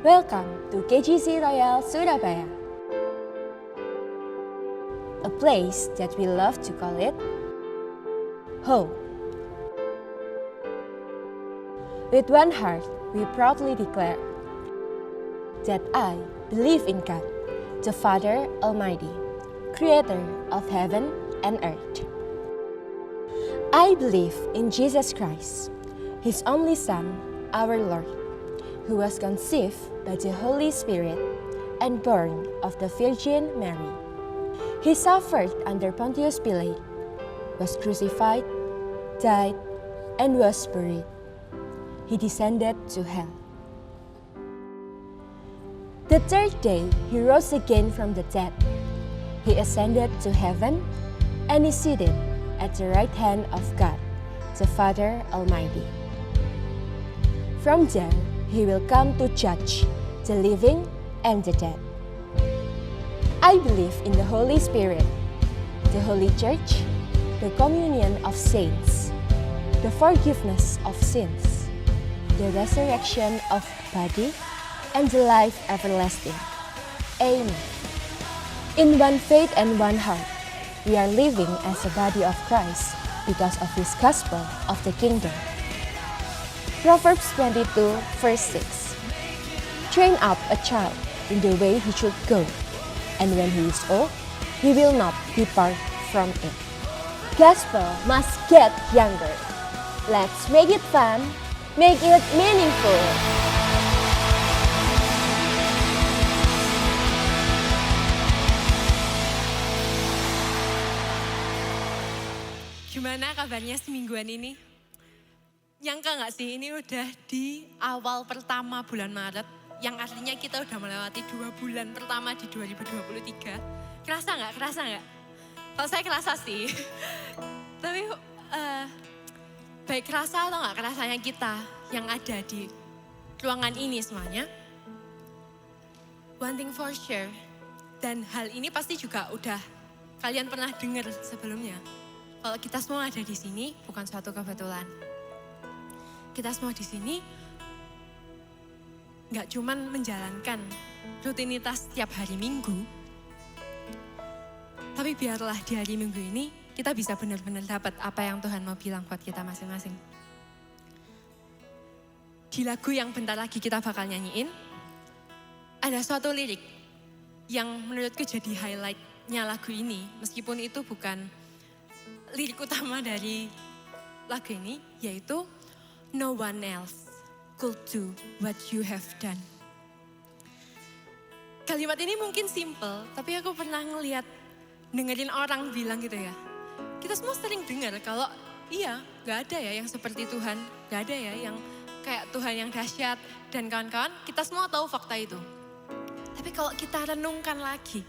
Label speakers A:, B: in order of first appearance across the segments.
A: Welcome to KGC Royal Surabaya, a place that we love to call it home. With one heart, we proudly declare that I believe in God, the Father Almighty, Creator of heaven and earth. I believe in Jesus Christ, His only Son, our Lord, who was conceived by the Holy Spirit and born of the Virgin Mary. He suffered under Pontius Pilate, was crucified, died, and was buried. He descended to hell. The third day, he rose again from the dead. He ascended to heaven and is seated at the right hand of God, the Father Almighty. From there, he will come to judge the living and the dead. I believe in the Holy Spirit, the Holy Church, the communion of saints, the forgiveness of sins, the resurrection of body, and the life everlasting. Amen. In one faith and one heart, we are living as a body of Christ because of His gospel of the kingdom. Proverbs 22, verse 6. Train up a child in the way he should go, and when he is old, he will not depart from it. Gospel must get younger. Let's make it fun, make it meaningful.
B: Gimana kabarnya semingguan ini? Nyangka gak sih ini udah di awal pertama bulan Maret, yang artinya kita udah melewati 2 bulan pertama di 2023. Kerasa gak? Kerasa gak? Kalau saya kerasa sih. Tapi baik kerasa atau gak kerasanya kita yang ada di ruangan ini semuanya. One thing for sure, dan hal ini pasti juga udah kalian pernah dengar sebelumnya. Kalau kita semua ada di sini bukan suatu kebetulan. Kita semua di sini nggak cuman menjalankan rutinitas setiap hari Minggu, tapi biarlah di hari Minggu ini kita bisa benar-benar dapat apa yang Tuhan mau bilang buat kita masing-masing. Di lagu yang bentar lagi kita bakal nyanyiin, ada suatu lirik yang menurutku jadi highlight-nya lagu ini, meskipun itu bukan lirik utama dari lagu ini, yaitu no one else could do what you have done. Kalimat ini mungkin simple, tapi aku pernah dengerin orang bilang gitu ya. Kita semua sering dengar kalau iya, gak ada ya yang seperti Tuhan, gak ada ya yang kayak Tuhan yang dahsyat dan kawan-kawan. Kita semua tahu fakta itu. Tapi kalau kita renungkan lagi,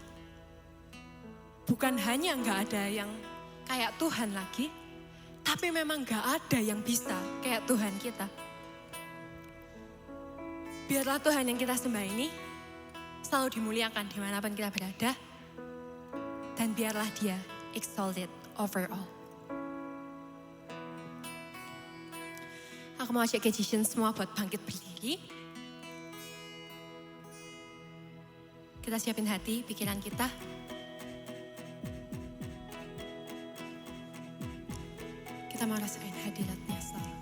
B: bukan hanya gak ada yang kayak Tuhan lagi, tapi memang gak ada yang bisa kayak Tuhan kita. Biarlah Tuhan yang kita sembah ini selalu dimuliakan dimanapun kita berada. Dan biarlah Dia exalted over all. Aku mau ajak Kejisien semua buat bangkit berdiri. Kita siapin hati, pikiran kita. Kita mau rasain hadiratnya selalu.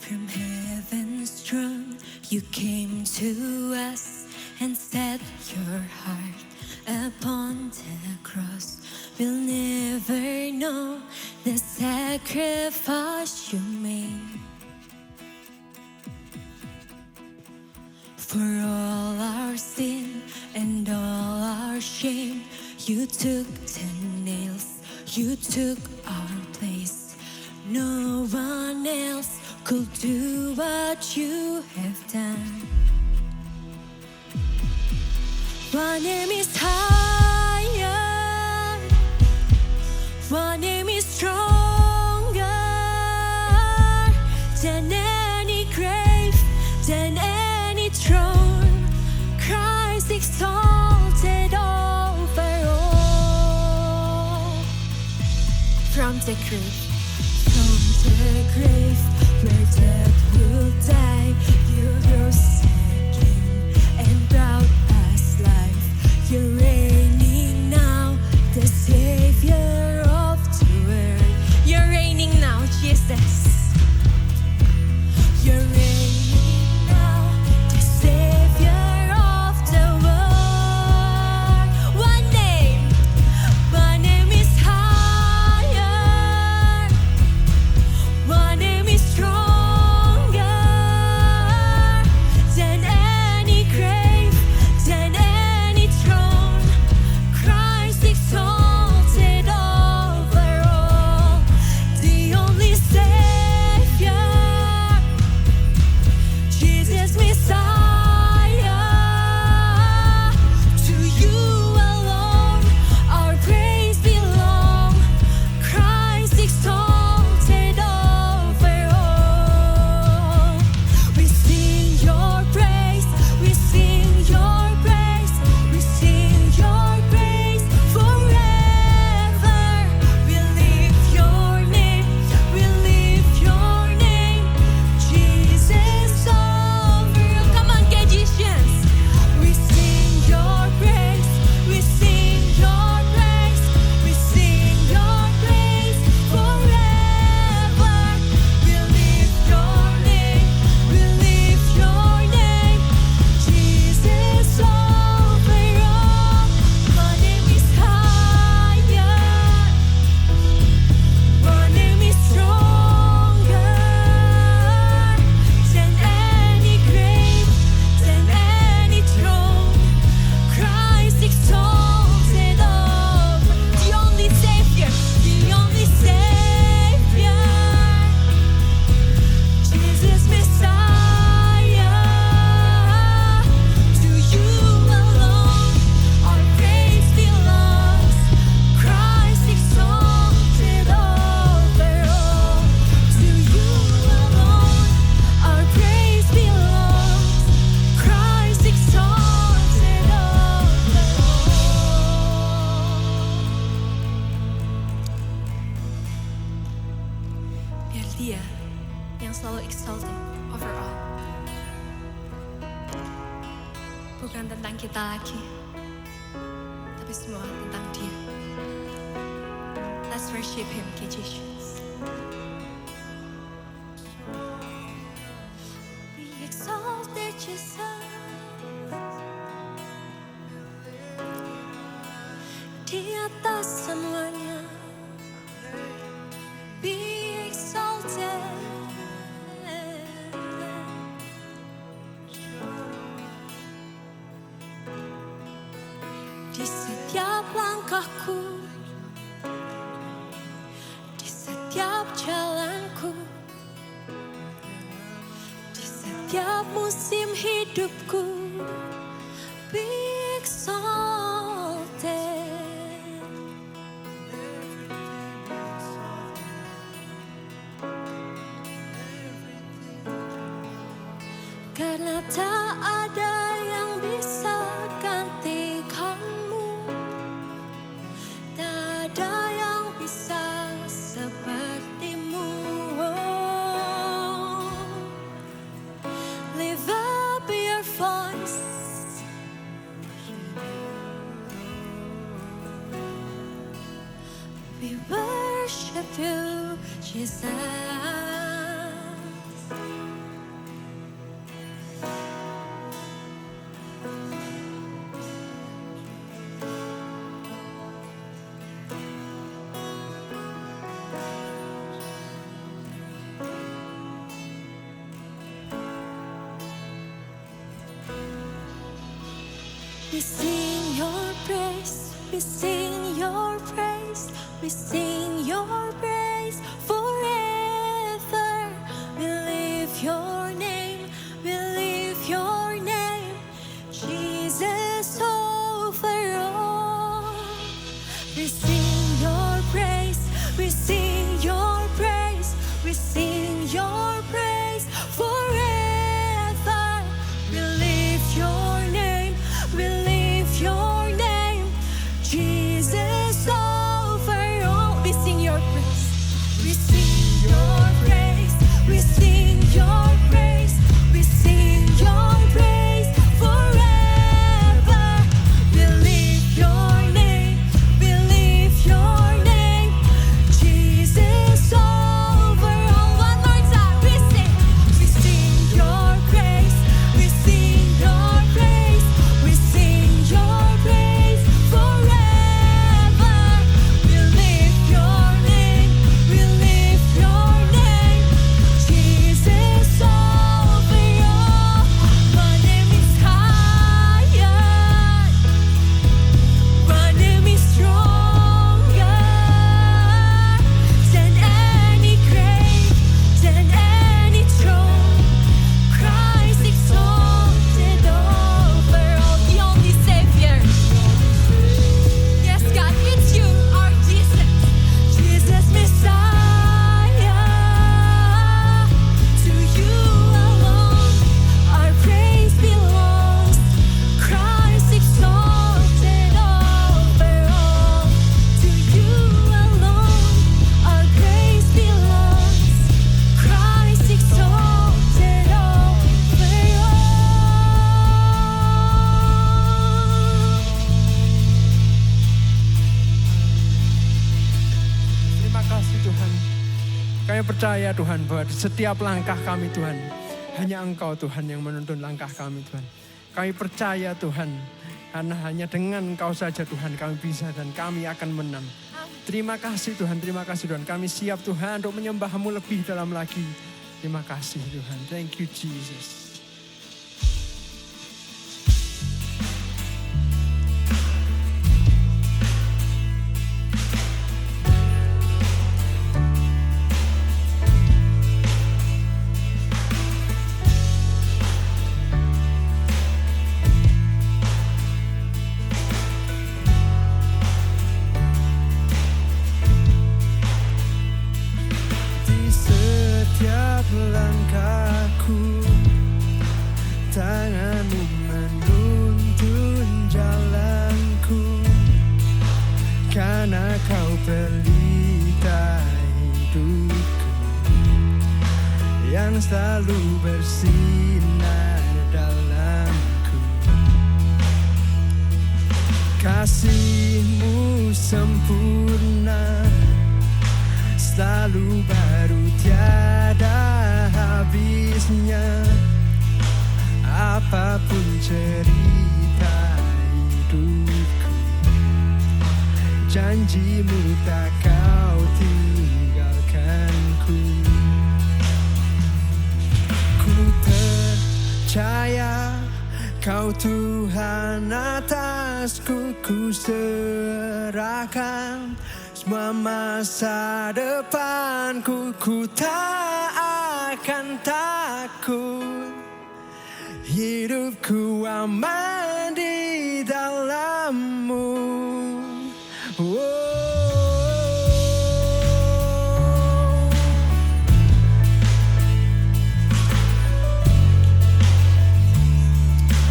C: From heaven's throne you came to us and set your heart upon the cross. We'll never know the sacrifice you made. For all our sin and all our shame, you took the nails, you took our place. No one else could do what you have done. One name is higher, one name is stronger than any grave, than any throne. Christ exalted over all. from the grave, where death will die. You rose again and brought us life. You're reigning now, the Savior of the world. You're reigning now, Jesus. You're reigning now, the Savior of the world. One name is higher. One name is stronger than any grave, than any throne. Christ exalted over all, the only Savior. Jesus Messiah, to you alone our praise belong. Christ exalted over all. We sing your praise, we sing your praise, we sing your praise forever. We lift your name, we lift your name, Jesus over. Come on, Gadgetians. We sing your praise, we sing your praise, we sing your praise forever. We lift your name, we lift your name, Jesus over all. My name is higher, my name is stronger than any grave, than any throne. Christ exalted over, the only Savior, the only Savior. Jesus Messiah, to you alone our praise belongs. Christ exalted over all, to you alone our praise belongs. Christ exalted over all. Biar Dia yang selalu exalted over all. Bukan tentang kita lagi, tapi semua tentang Dia. Let's worship Him, Jesus. We exalted Jesus. Di atas semuanya, be exalted. Di setiap langkahku, di setiap jalanku, di setiap musim hidupku, be exalted. Karena tak ada yang bisa gantikanmu, tak ada yang bisa sepertimu. Lift up your voice, we worship you, Jesus. We sing your praise, we sing your praise, we sing your praise forever. We lift your name, we lift your name, Jesus over all. We sing your praise, we sing your praise, we sing your praise forever. We lift your name, we lift your name, Jesus over all. We sing your praise.
D: Kami percaya Tuhan bahwa di setiap langkah kami Tuhan, hanya Engkau Tuhan yang menuntun langkah kami Tuhan. Kami percaya Tuhan, karena hanya dengan Engkau saja Tuhan kami bisa dan kami akan menang. Terima kasih Tuhan, terima kasih Tuhan. Kami siap Tuhan untuk menyembah-Mu lebih dalam lagi. Terima kasih Tuhan. Thank you Jesus. Langkahku, tangan-Mu menuntun jalanku, karena Kau pelita hidupku, yang selalu bersinar dalamku. Kasih-Mu sempurna, selalu baru tiada habisnya. Apapun cerita hidupku, janji-Mu tak Kau tinggalkanku. Ku percaya Kau Tuhan atasku, ku serahkan semua masa depanku. Ku tak akan takut, hidupku aman di dalam-Mu.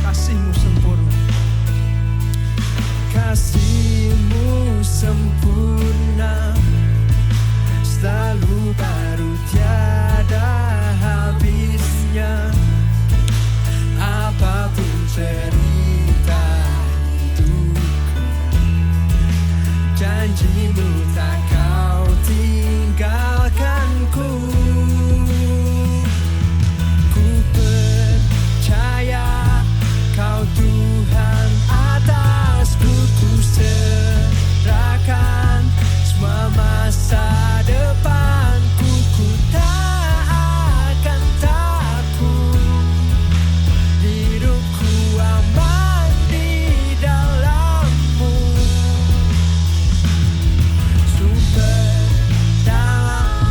D: Kasih-Mu sempurna, kasih-Mu sempurna, selalu baru tiada habisnya. Apapun cerita hidupku, janji-Mu tak Kau tinggalkanku. Ku percaya Kau Tuhan atasku, ku serahkan semua masa depanku. Ku tak akan takut, hidupku aman di dalam-Mu. Sumber dalam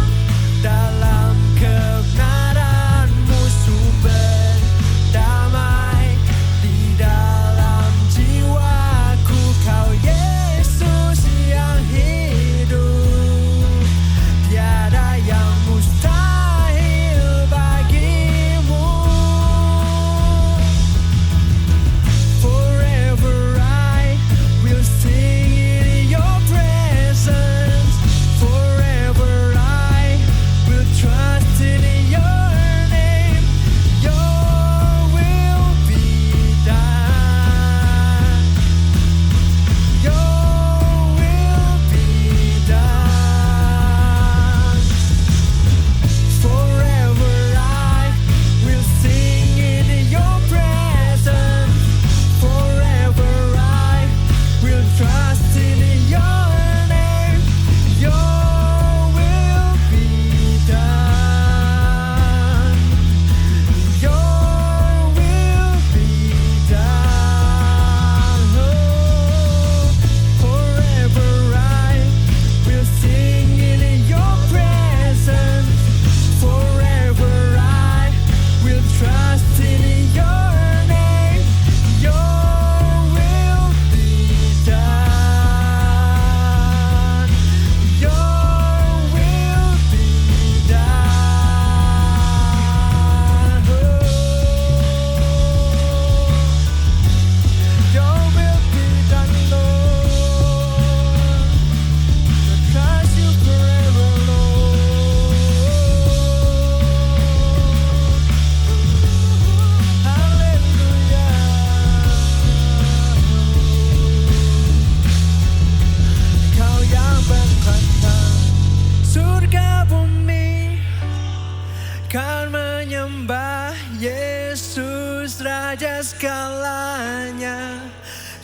D: raja segalanya,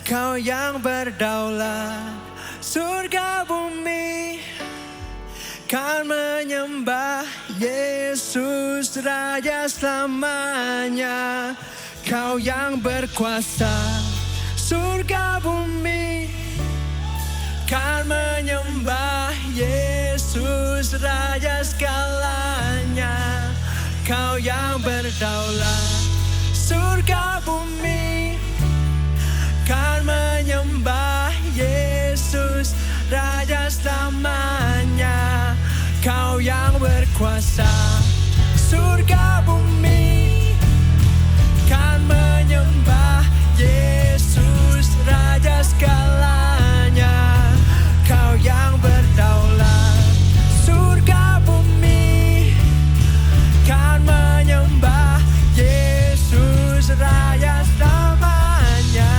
D: Kau yang berdaulat, surga bumi kan menyembah Yesus Raja selamanya. Kau yang berkuasa, surga bumi kan menyembah Yesus Raja segalanya. Kau yang berdaulat, surga bumi kan menyembah Yesus Raja selamanya. Kau yang berkuasa, surga bumi kan menyembah Yesus Raja segalanya. Kau yang berdaulat, surga bumi kan menyembah Yesus Raja selamanya.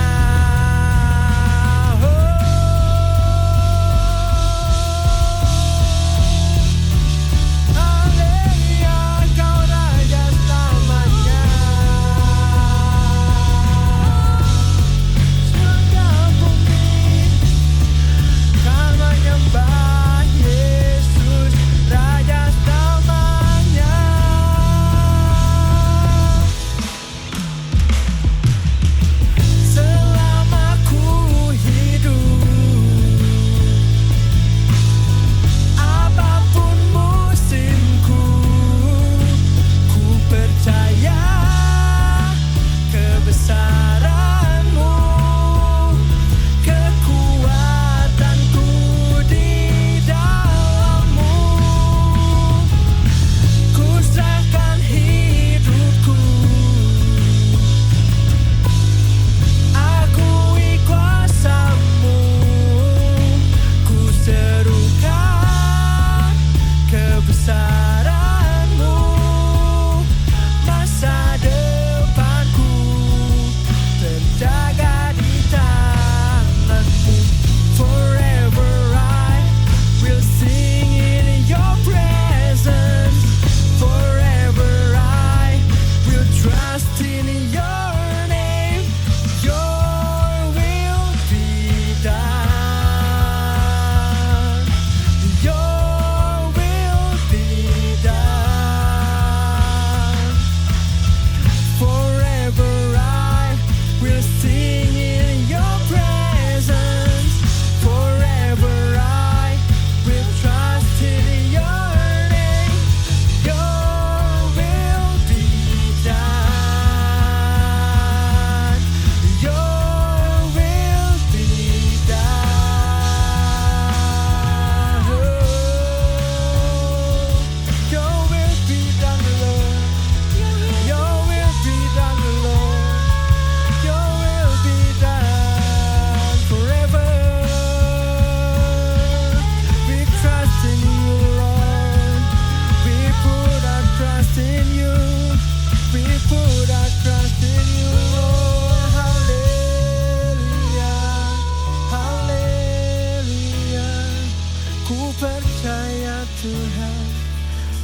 D: Tuhan,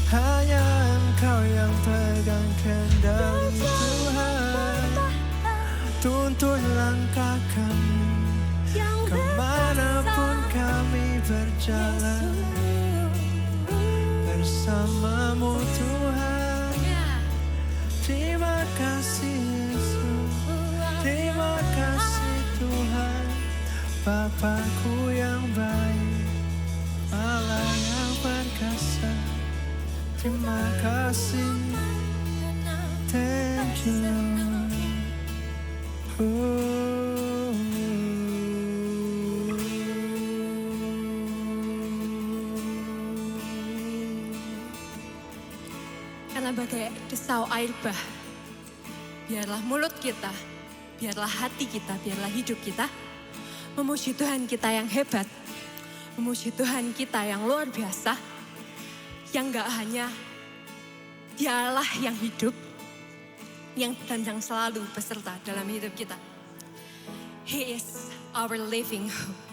D: hanya Engkau yang pegang kendali Tuhan. Tuntun langkah kami, kemanapun kami berjalan, bersamamu Tuhan. Terima kasih Yesus, terima kasih Tuhan, Bapakku yang baik, Allah yang perkasa. Terima kasih, thank you Lord.
B: Karena bagai desau air bah, biarlah mulut kita, biarlah hati kita, biarlah hidup kita memuji Tuhan kita yang hebat, memuji Tuhan kita yang luar biasa, yang gak hanya Dialah yang hidup, dan yang selalu beserta dalam hidup kita. He is our living hope.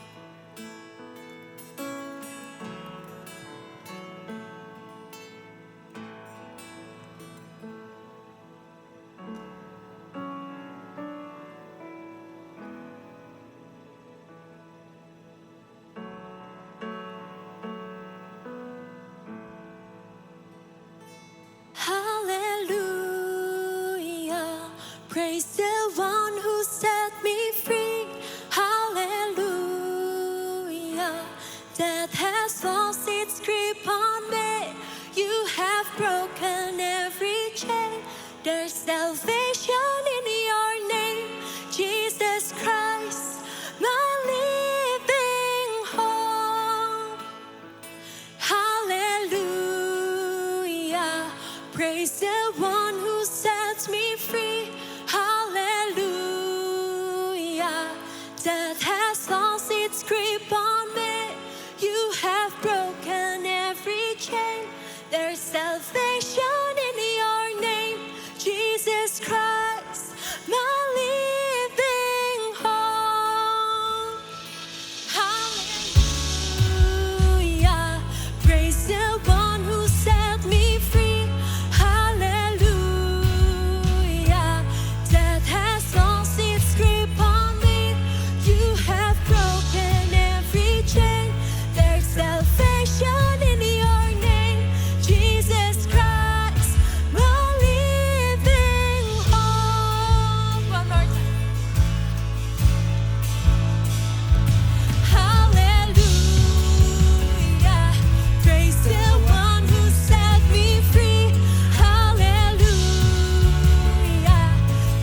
C: Death has lost its grip on me. You have broken every chain. There's salvation in your name, Jesus Christ, my living hope. Hallelujah, praise the one who sets me free. Hallelujah, death has lost its grip on me. You have broken every chain. There's salvation in your name, Jesus Christ, my living hope. Hallelujah, praise the one who set me free. Hallelujah, death has lost its grip on me. You have broken every chain. There's salvation in your name, Jesus Christ, my living hope. One more time. Hallelujah, praise the one who set me free. Hallelujah,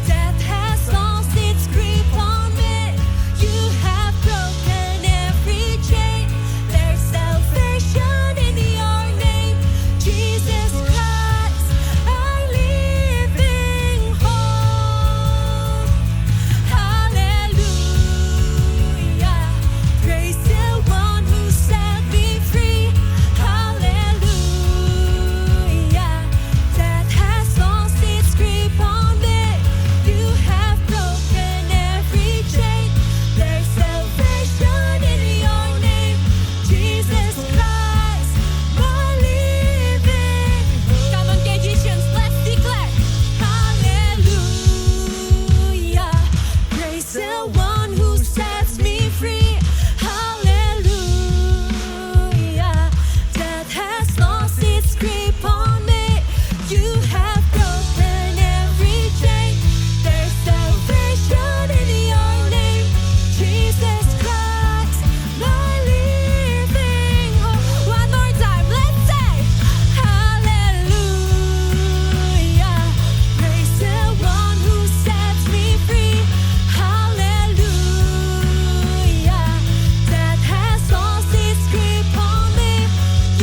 C: death has lost its grip on me. You have broken every chain. There's salvation in your name, Jesus Christ, our living hope. Hallelujah, praise the one who set me free. Hallelujah, death has lost its grip on me. You have broken every chain. There's salvation in your name, Jesus Christ, my living. Come on, Cajun, let's declare. Hallelujah, praise the one who sets me free. Hallelujah, death has lost its grip on me. You have broken every chain. There's salvation in your name, Jesus Christ, my living hope. One more time, let's say, Hallelujah, praise the one who sets me free. Hallelujah, death has lost its grip on me.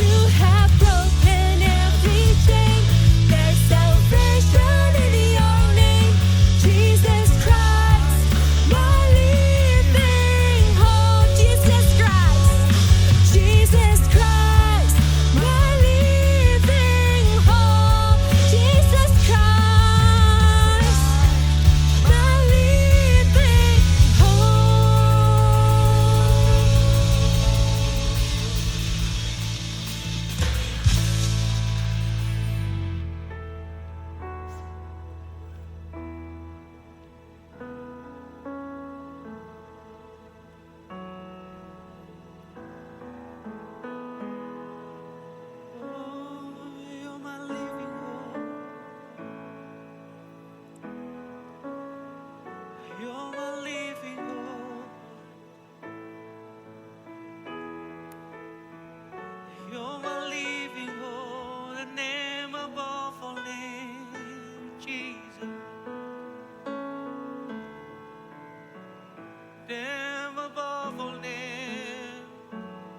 C: You have broken every chain. There's salvation in your name, Jesus Christ, my living hope. Jesus Christ, Jesus Christ, my living hope. Jesus Christ, my living
E: You're my living hope. You're my living hope. You're my living hope. The name above all names, Jesus. Name above all names.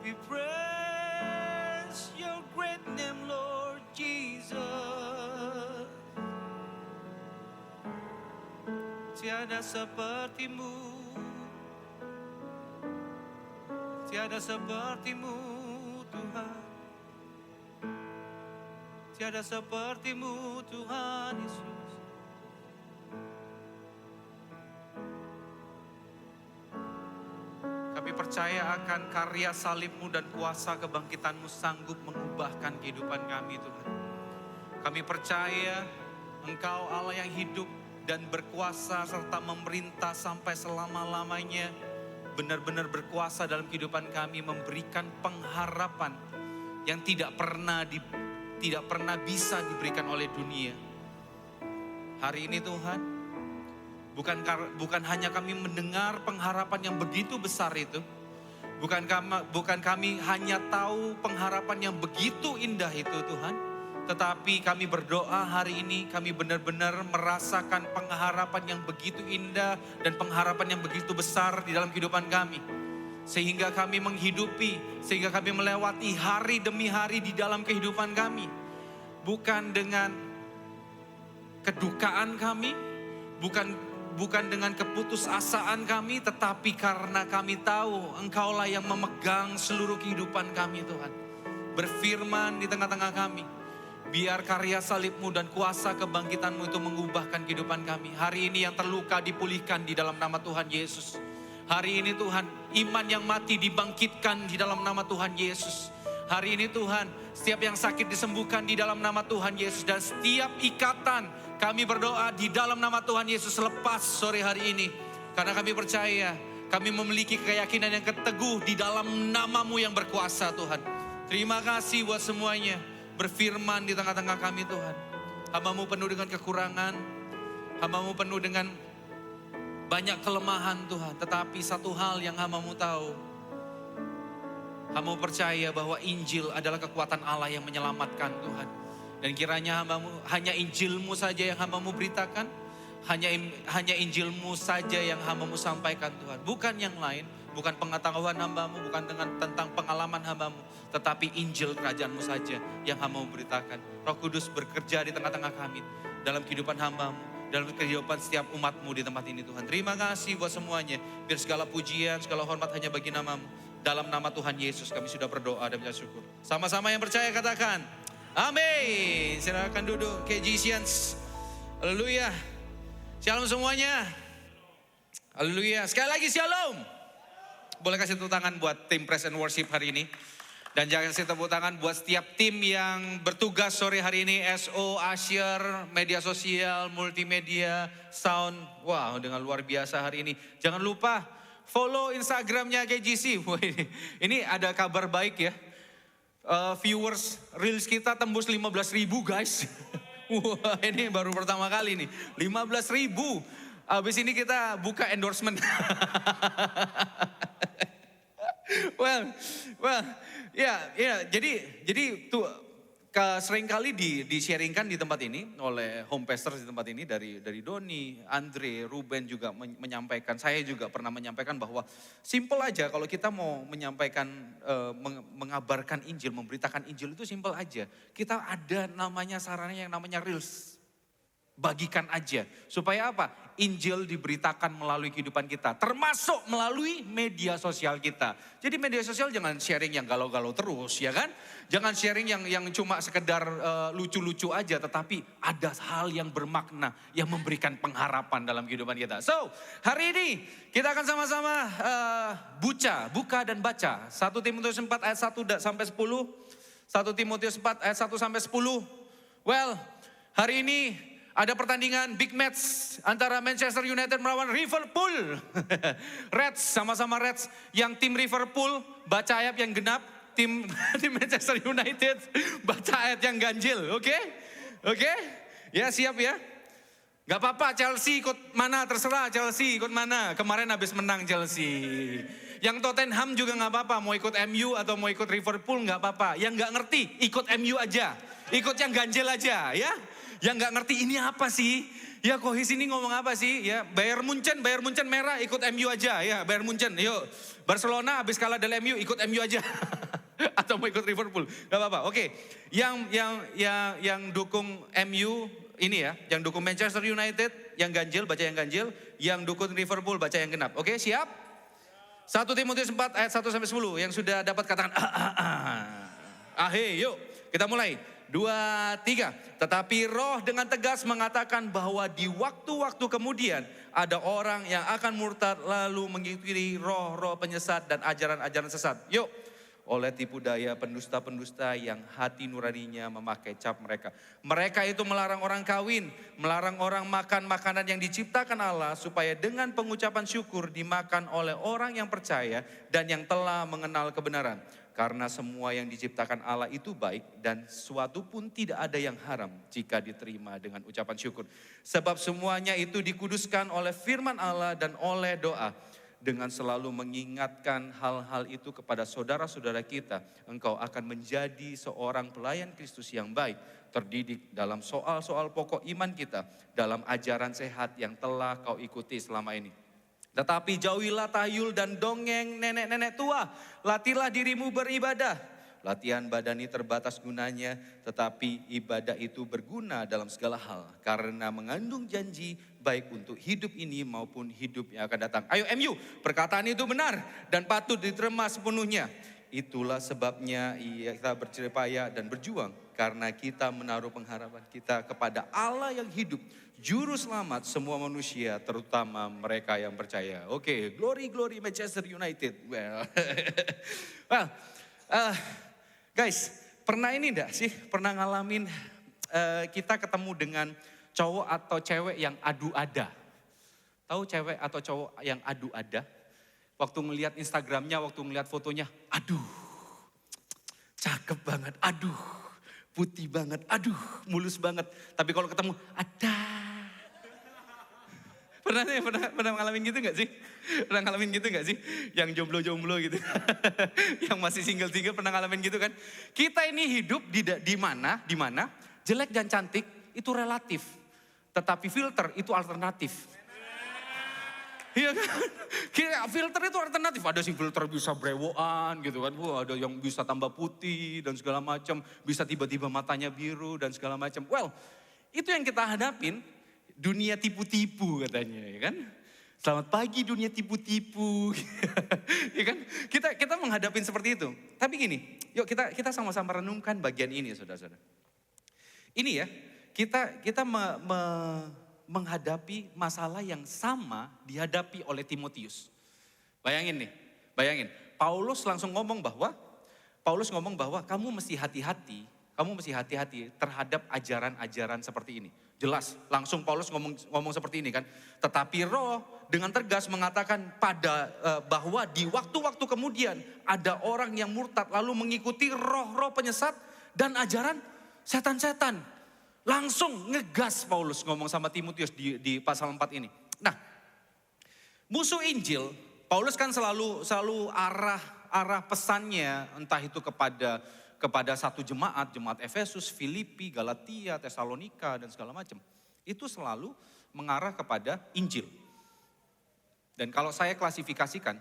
E: We praise your great name, Lord Jesus. Tiada sepertimu, tiada sepertimu Tuhan, tiada sepertimu Tuhan Yesus. Kami percaya akan karya salibmu dan kuasa kebangkitanmu sanggup mengubahkan kehidupan kami Tuhan. Kami percaya Engkau Allah yang hidup dan berkuasa serta memerintah sampai selama-lamanya, benar-benar berkuasa dalam kehidupan kami, memberikan pengharapan yang tidak pernah bisa diberikan oleh dunia. Hari ini Tuhan, bukan hanya kami mendengar pengharapan yang begitu besar itu, Bukan kami hanya tahu pengharapan yang begitu indah itu Tuhan, tetapi kami berdoa hari ini kami benar-benar merasakan pengharapan yang begitu indah dan pengharapan yang begitu besar di dalam kehidupan kami. Sehingga kami menghidupi, sehingga kami melewati hari demi hari di dalam kehidupan kami. Bukan dengan kedukaan kami, bukan dengan keputusasaan kami, tetapi karena kami tahu Engkaulah yang memegang seluruh kehidupan kami Tuhan. Berfirman di tengah-tengah kami, biar karya salib-Mu dan kuasa kebangkitan-Mu itu mengubahkan kehidupan kami. Hari ini yang terluka dipulihkan di dalam nama Tuhan Yesus. Hari ini Tuhan, iman yang mati dibangkitkan di dalam nama Tuhan Yesus. Hari ini Tuhan, setiap yang sakit disembuhkan di dalam nama Tuhan Yesus. Dan setiap ikatan kami berdoa di dalam nama Tuhan Yesus lepas sore hari ini. Karena kami percaya, kami memiliki keyakinan yang teguh di dalam nama-Mu yang berkuasa Tuhan. Terima kasih buat semuanya. Berfirman di tengah-tengah kami Tuhan. Hamba-Mu penuh dengan kekurangan. Hamba-Mu penuh dengan banyak kelemahan Tuhan. Tetapi satu hal yang hamba-Mu tahu. Hamba-Mu percaya bahwa Injil adalah kekuatan Allah yang menyelamatkan Tuhan. Dan kiranya hamba-Mu, hanya Injil-Mu saja yang hamba-Mu beritakan. Hanya Injil-Mu saja yang hamba-Mu sampaikan Tuhan. Bukan yang lain, bukan pengetahuan hamba-Mu, bukan tentang pengalaman hamba-Mu. Tetapi Injil kerajaan-Mu saja yang hamba-Mu beritakan. Roh Kudus bekerja di tengah-tengah kami. Dalam kehidupan hamba-Mu, dalam kehidupan setiap umat-Mu di tempat ini Tuhan. Terima kasih buat semuanya. Biar segala pujian, segala hormat hanya bagi nama-Mu. Dalam nama Tuhan Yesus kami sudah berdoa dan bersyukur. Sama-sama yang percaya katakan, amin. Silakan duduk, KGCians. Haleluya. Shalom semuanya. Haleluya. Sekali lagi shalom. Boleh kasih tepuk tangan buat tim Praise and Worship hari ini. Dan jangan kasih tepuk tangan buat setiap tim yang bertugas sore hari ini. SO, Usher, media sosial, multimedia, sound. Wow, dengan luar biasa hari ini. Jangan lupa follow Instagramnya KGC. Ini ada kabar baik ya. Viewers Reels kita tembus 15.000 guys. Wah, ini baru pertama kali nih. 15.000. Abis ini kita buka endorsement. Well, ya, jadi tuh seringkali di-sharingkan di tempat ini oleh home pastors di tempat ini dari Doni, Andre, Ruben juga menyampaikan. Saya juga pernah menyampaikan bahwa simple aja kalau kita mau menyampaikan, mengabarkan Injil, memberitakan Injil itu simple aja. Kita ada namanya sarana yang namanya Reels. Bagikan aja. Supaya apa? Injil diberitakan melalui kehidupan kita. Termasuk melalui media sosial kita. Jadi media sosial jangan sharing yang galau-galau terus ya kan. Jangan sharing yang cuma sekedar lucu-lucu aja. Tetapi ada hal yang bermakna. Yang memberikan pengharapan dalam kehidupan kita. So hari ini kita akan sama-sama buka dan baca. 1 Timotius 4 ayat 1 sampai 10. 1 Timotius 4 ayat 1 sampai 10. Well hari ini ada pertandingan big match antara Manchester United melawan Liverpool. Reds, sama-sama Reds. Yang tim Liverpool baca ayat yang genap. Tim Manchester United baca ayat yang ganjil. Oke? Ya siap ya. Gak apa-apa Chelsea ikut mana terserah Chelsea ikut mana. Kemarin habis menang Chelsea. Yang Tottenham juga gak apa-apa. Mau ikut MU atau mau ikut Liverpool gak apa-apa. Yang gak ngerti ikut MU aja. Ikut yang ganjil aja ya. Yang gak ngerti ini apa sih? Ya Kohis ini ngomong apa sih? Ya Bayern Munchen merah ikut MU aja ya. Bayern Munchen yuk. Barcelona habis kalah dari MU ikut MU aja. Atau mau ikut Liverpool. Gak apa-apa. Oke. Yang dukung MU ini ya. Yang dukung Manchester United yang ganjil baca yang ganjil. Yang dukung Liverpool baca yang genap. Oke siap? 1 Timotius 4 ayat 1 sampai 10. Yang sudah dapat katakan yuk kita mulai. 2, 3. Tetapi roh dengan tegas mengatakan bahwa di waktu-waktu kemudian ada orang yang akan murtad lalu mengikuti roh-roh penyesat dan ajaran-ajaran sesat. Yuk, oleh tipu daya pendusta-pendusta yang hati nuraninya memakai cap mereka. Mereka itu melarang orang kawin, melarang orang makan makanan yang diciptakan Allah supaya dengan pengucapan syukur dimakan oleh orang yang percaya dan yang telah mengenal kebenaran. Karena semua yang diciptakan Allah itu baik dan suatu pun tidak ada yang haram jika diterima dengan ucapan syukur. Sebab semuanya itu dikuduskan oleh firman Allah dan oleh doa. dengan selalu mengingatkan hal-hal itu kepada saudara-saudara kita, engkau akan menjadi seorang pelayan Kristus yang baik, terdidik dalam soal-soal pokok iman kita, dalam ajaran sehat yang telah kau ikuti selama ini. Tetapi jauhilah tahyul dan dongeng nenek-nenek tua, latihlah dirimu beribadah. Latihan badani terbatas gunanya, tetapi ibadah itu berguna dalam segala hal. Karena mengandung janji baik untuk hidup ini maupun hidup yang akan datang. Ayo MU, perkataan itu benar dan patut diterima sepenuhnya. Itulah sebabnya kita berjeripaya dan berjuang. Karena kita menaruh pengharapan kita kepada Allah yang hidup, Juru Selamat semua manusia, terutama mereka yang percaya. Oke, glory Manchester United. Well, guys, pernah ini enggak sih? Pernah ngalamin kita ketemu dengan cowok atau cewek yang adu-ada? Tahu cewek atau cowok yang adu-ada? Waktu ngelihat Instagramnya, waktu ngelihat fotonya, aduh, cakep banget, aduh, putih banget, aduh, mulus banget. Tapi kalau ketemu, ada. Pernah ngalamin gitu gak sih? Pernah ngalamin gitu gak sih? Yang jomblo-jomblo gitu. Yang masih single-single pernah ngalamin gitu kan? Kita ini hidup di mana jelek dan cantik itu relatif. Tetapi filter itu alternatif. Iya kan? Filter itu alternatif. Ada sih filter bisa brewoan gitu kan. Wah, ada yang bisa tambah putih dan segala macam. Bisa tiba-tiba matanya biru dan segala macam. Well, itu yang kita hadapin. Dunia tipu-tipu katanya, ya kan? Selamat pagi dunia tipu-tipu, ya kan? Kita menghadapin seperti itu. Tapi gini, yuk kita sama-sama renungkan bagian ini, saudara-saudara. Ini ya, kita menghadapi masalah yang sama dihadapi oleh Timotius. Bayangin, Paulus langsung ngomong bahwa kamu mesti hati-hati terhadap ajaran-ajaran seperti ini. Jelas, langsung Paulus ngomong seperti ini kan. Tetapi Roh dengan tegas mengatakan bahwa di waktu-waktu kemudian ada orang yang murtad lalu mengikuti roh-roh penyesat dan ajaran setan-setan. Langsung ngegas Paulus ngomong sama Timotius di pasal 4 ini. Nah, musuh Injil, Paulus kan selalu arah pesannya entah itu kepada satu jemaat Efesus, Filipi, Galatia, Tesalonika dan segala macam. Itu selalu mengarah kepada Injil. Dan kalau saya klasifikasikan,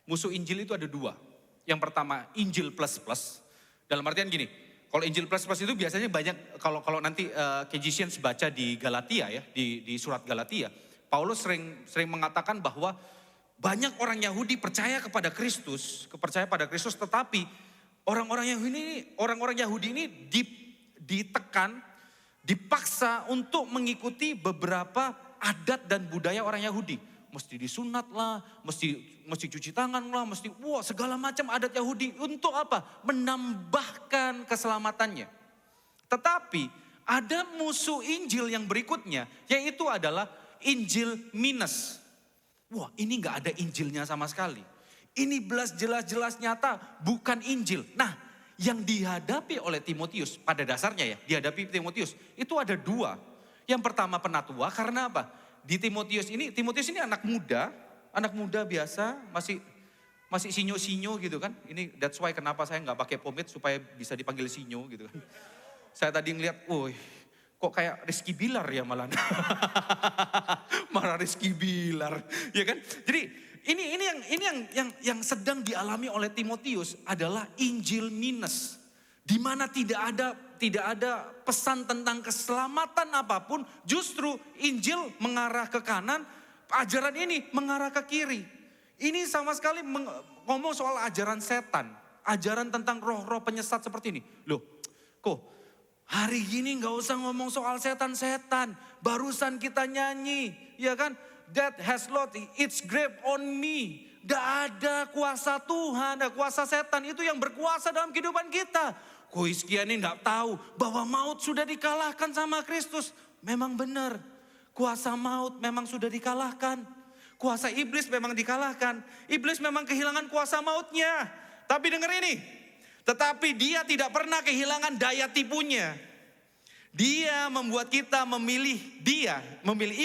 E: musuh Injil itu ada dua. Yang pertama Injil plus. Dalam artian gini, kalau Injil plus itu biasanya banyak, kalau nanti Kejisians baca di Galatia ya, di surat Galatia. Paulus sering mengatakan bahwa banyak orang Yahudi percaya pada Kristus, tetapi orang-orang Yahudi ini ditekan, dipaksa untuk mengikuti beberapa adat dan budaya orang Yahudi. Mesti disunat lah, mesti cuci tangan lah, segala macam adat Yahudi. Untuk apa? Menambahkan keselamatannya. Tetapi ada musuh Injil yang berikutnya, yaitu adalah Injil minus. Wah, ini gak ada Injilnya sama sekali. Ini jelas nyata bukan Injil. Nah, yang dihadapi oleh Timotius pada dasarnya itu ada dua. Yang pertama penatua, karena apa? Timotius ini anak muda biasa, masih sinyo-sinyo gitu kan. Ini that's why kenapa saya nggak pakai pomade supaya bisa dipanggil sinyo gitu kan. Saya tadi ngeliat, kok kayak Rizky Bilar ya malah. Marah Rizky Bilar, ya kan? Jadi ini yang sedang dialami oleh Timotius adalah Injil minus, di mana tidak ada pesan tentang keselamatan apapun. Justru Injil mengarah ke kanan, ajaran ini mengarah ke kiri. Ini sama sekali ngomong soal ajaran setan, ajaran tentang roh-roh penyesat seperti ini. Loh, kok hari gini nggak usah ngomong soal setan-setan. Barusan kita nyanyi, ya kan? That has lost its grip on me. Tidak ada kuasa Tuhan, ada kuasa setan itu yang berkuasa dalam kehidupan kita. Koiskia ini tidak tahu bahwa maut sudah dikalahkan sama Kristus. Memang benar, kuasa maut memang sudah dikalahkan. Kuasa iblis memang dikalahkan. Iblis memang kehilangan kuasa mautnya. Tapi dengar ini, tetapi dia tidak pernah kehilangan daya tipunya. Dia membuat kita memilih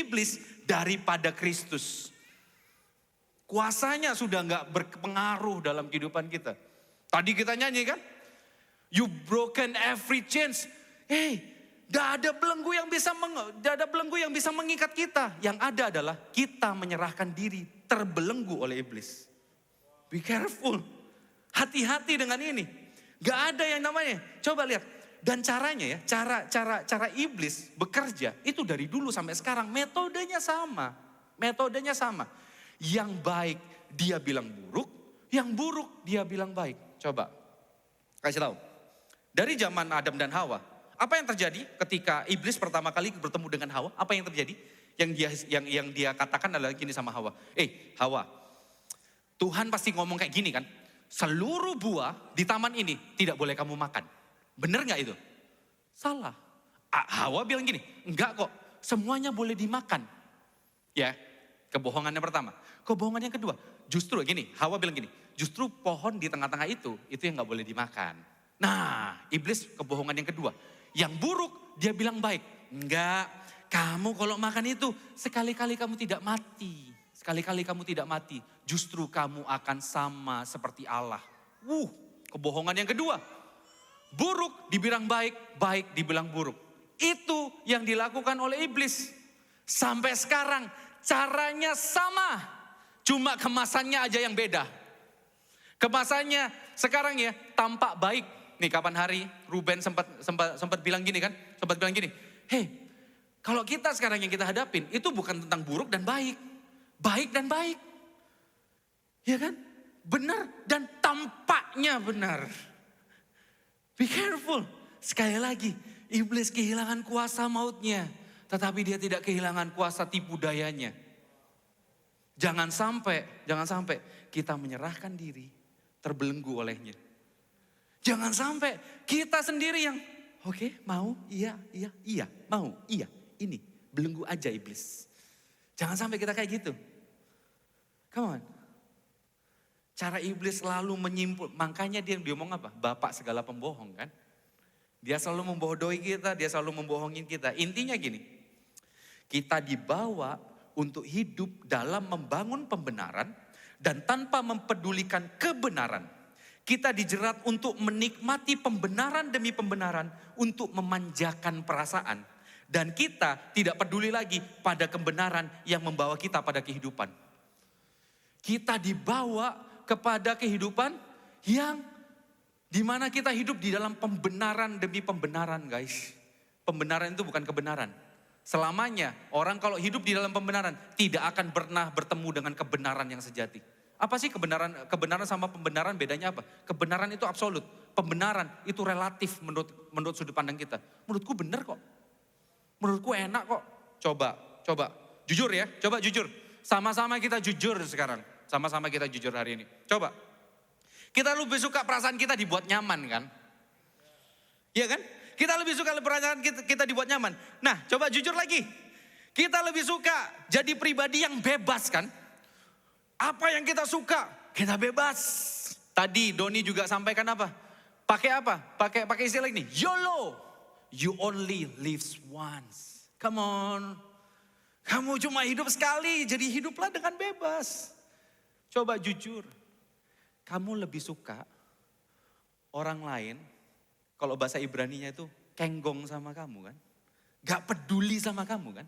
E: iblis daripada Kristus. Kuasanya sudah nggak berpengaruh dalam kehidupan kita. Tadi kita nyanyi kan? You broken every chains. Hey, tidak ada belenggu yang bisa mengikat kita. Yang ada adalah kita menyerahkan diri terbelenggu oleh iblis. Be careful. Hati-hati dengan ini. Gak ada yang namanya. Coba lihat. Dan caranya ya, cara iblis bekerja itu dari dulu sampai sekarang metodenya sama. Metodenya sama. Yang baik dia bilang buruk, yang buruk dia bilang baik. Coba kasih tahu. Dari zaman Adam dan Hawa, apa yang terjadi ketika iblis pertama kali bertemu dengan Hawa? Apa yang terjadi? Yang dia katakan adalah gini sama Hawa. Hawa, Tuhan pasti ngomong kayak gini kan? Seluruh buah di taman ini tidak boleh kamu makan. Bener gak itu? Salah. Hawa bilang gini, enggak kok, semuanya boleh dimakan. Ya, kebohongan yang pertama. Kebohongan yang kedua, justru gini, Hawa bilang gini, justru pohon di tengah-tengah itu yang gak boleh dimakan. Nah, iblis kebohongan yang kedua. Yang buruk, dia bilang baik. Enggak, kamu kalau makan itu sekali-kali kamu tidak mati. Sekali-kali kamu tidak mati, justru kamu akan sama seperti Allah. Kebohongan yang kedua. Buruk dibilang baik, baik dibilang buruk. Itu yang dilakukan oleh iblis. Sampai sekarang caranya sama. Cuma kemasannya aja yang beda. Kemasannya sekarang ya tampak baik. Nih kapan hari Ruben sempat bilang gini kan? Sempat bilang gini, kalau kita sekarang yang kita hadapin itu bukan tentang buruk dan baik. Baik dan baik. Ya kan? Benar dan tampaknya benar. Be careful. Sekali lagi, iblis kehilangan kuasa mautnya. Tetapi dia tidak kehilangan kuasa tipu dayanya. Jangan sampai kita menyerahkan diri terbelenggu olehnya. Jangan sampai kita sendiri yang oke, mau, iya, mau, iya, ini. Belenggu aja iblis. Jangan sampai kita kayak gitu. Come on. Cara iblis selalu menyimpul. Makanya dia ngomong apa? Bapak segala pembohong kan. Dia selalu membodohi kita, dia selalu membohongin kita. Intinya gini. Kita dibawa untuk hidup dalam membangun pembenaran. Dan tanpa mempedulikan kebenaran. Kita dijerat untuk menikmati pembenaran demi pembenaran. Untuk memanjakan perasaan. Dan kita tidak peduli lagi pada kebenaran yang membawa kita pada kehidupan. Kita dibawa kepada kehidupan yang dimana kita hidup di dalam pembenaran demi pembenaran guys. Pembenaran itu bukan kebenaran. Selamanya orang kalau hidup di dalam pembenaran tidak akan pernah bertemu dengan kebenaran yang sejati. Apa sih kebenaran sama pembenaran bedanya apa? Kebenaran itu absolut. Pembenaran itu relatif menurut sudut pandang kita. Menurutku benar kok. Menurutku enak kok. Coba. Jujur ya, coba jujur. Sama-sama kita jujur sekarang. Sama-sama kita jujur hari ini. Coba. Kita lebih suka perasaan kita dibuat nyaman kan? Iya kan? Kita lebih suka perasaan kita dibuat nyaman. Nah, coba jujur lagi. Kita lebih suka jadi pribadi yang bebas kan? Apa yang kita suka, kita bebas. Tadi Doni juga sampaikan apa? Pakai apa? Pakai istilah ini. YOLO. You only live once. Come on. Kamu cuma hidup sekali, jadi hiduplah dengan bebas. Coba jujur. Kamu lebih suka orang lain, kalau bahasa Ibraninya itu kenggong sama kamu kan? Gak peduli sama kamu kan?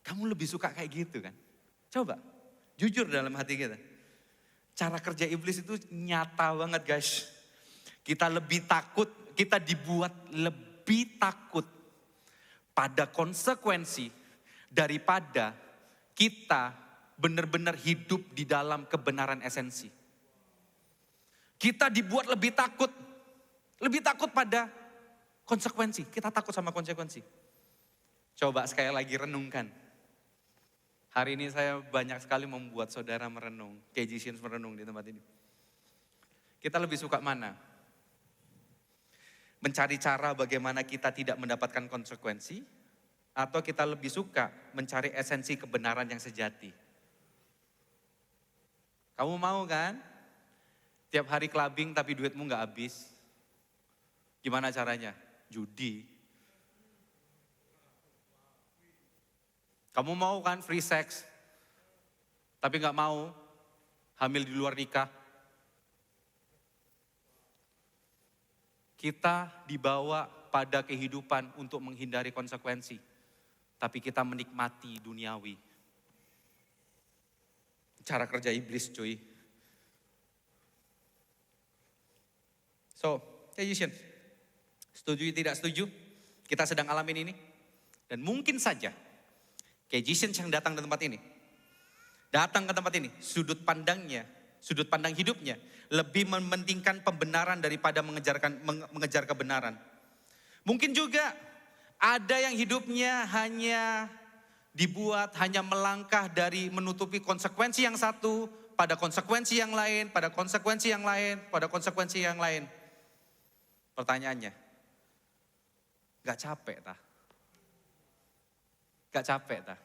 E: Kamu lebih suka kayak gitu kan? Coba, jujur dalam hati kita. Cara kerja iblis itu nyata banget guys. Kita lebih takut, kita dibuat lebih takut pada konsekuensi daripada kita benar-benar hidup di dalam kebenaran esensi. Kita dibuat lebih takut pada konsekuensi. Kita takut sama konsekuensi. Coba sekali lagi renungkan. Hari ini saya banyak sekali membuat saudara merenung. KG merenung di tempat ini. Kita lebih suka mana? Mencari cara bagaimana kita tidak mendapatkan konsekuensi, atau kita lebih suka mencari esensi kebenaran yang sejati? Kamu mau kan? Tiap hari clubbing tapi duitmu gak habis. Gimana caranya? Judi. Kamu mau kan free sex? Tapi gak mau hamil di luar nikah. Kita dibawa pada kehidupan untuk menghindari konsekuensi. Tapi kita menikmati duniawi. Cara kerja iblis, cuy. So, Egyptian, setuju tidak setuju? Kita sedang alamin ini. Dan mungkin saja, Egyptian yang datang ke tempat ini. Datang ke tempat ini, sudut pandang hidupnya lebih mementingkan pembenaran daripada mengejar kebenaran. Mungkin juga ada yang hidupnya hanya dibuat, hanya melangkah dari menutupi konsekuensi yang satu, pada konsekuensi yang lain, pada konsekuensi yang lain, pada konsekuensi yang lain. Pertanyaannya, gak capek tah? Gak capek tah?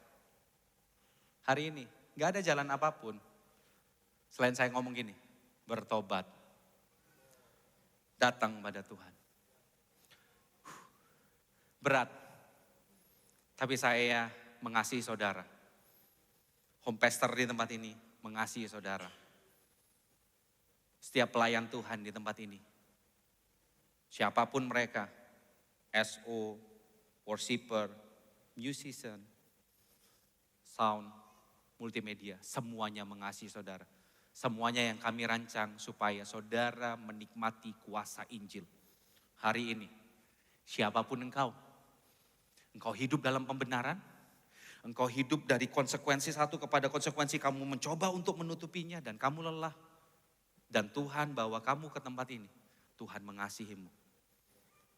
E: Hari ini, gak ada jalan apapun. Selain saya ngomong gini, bertobat. Datang pada Tuhan. Berat. Tapi saya mengasihi saudara. Home pastor di tempat ini mengasihi saudara. Setiap pelayan Tuhan di tempat ini. Siapapun mereka. SO, worshiper, musician, sound, multimedia. Semuanya mengasihi saudara. Semuanya yang kami rancang supaya saudara menikmati kuasa Injil. Hari ini, siapapun engkau hidup dalam pembenaran, engkau hidup dari konsekuensi satu kepada konsekuensi kamu mencoba untuk menutupinya dan kamu lelah. Dan Tuhan bawa kamu ke tempat ini, Tuhan mengasihimu.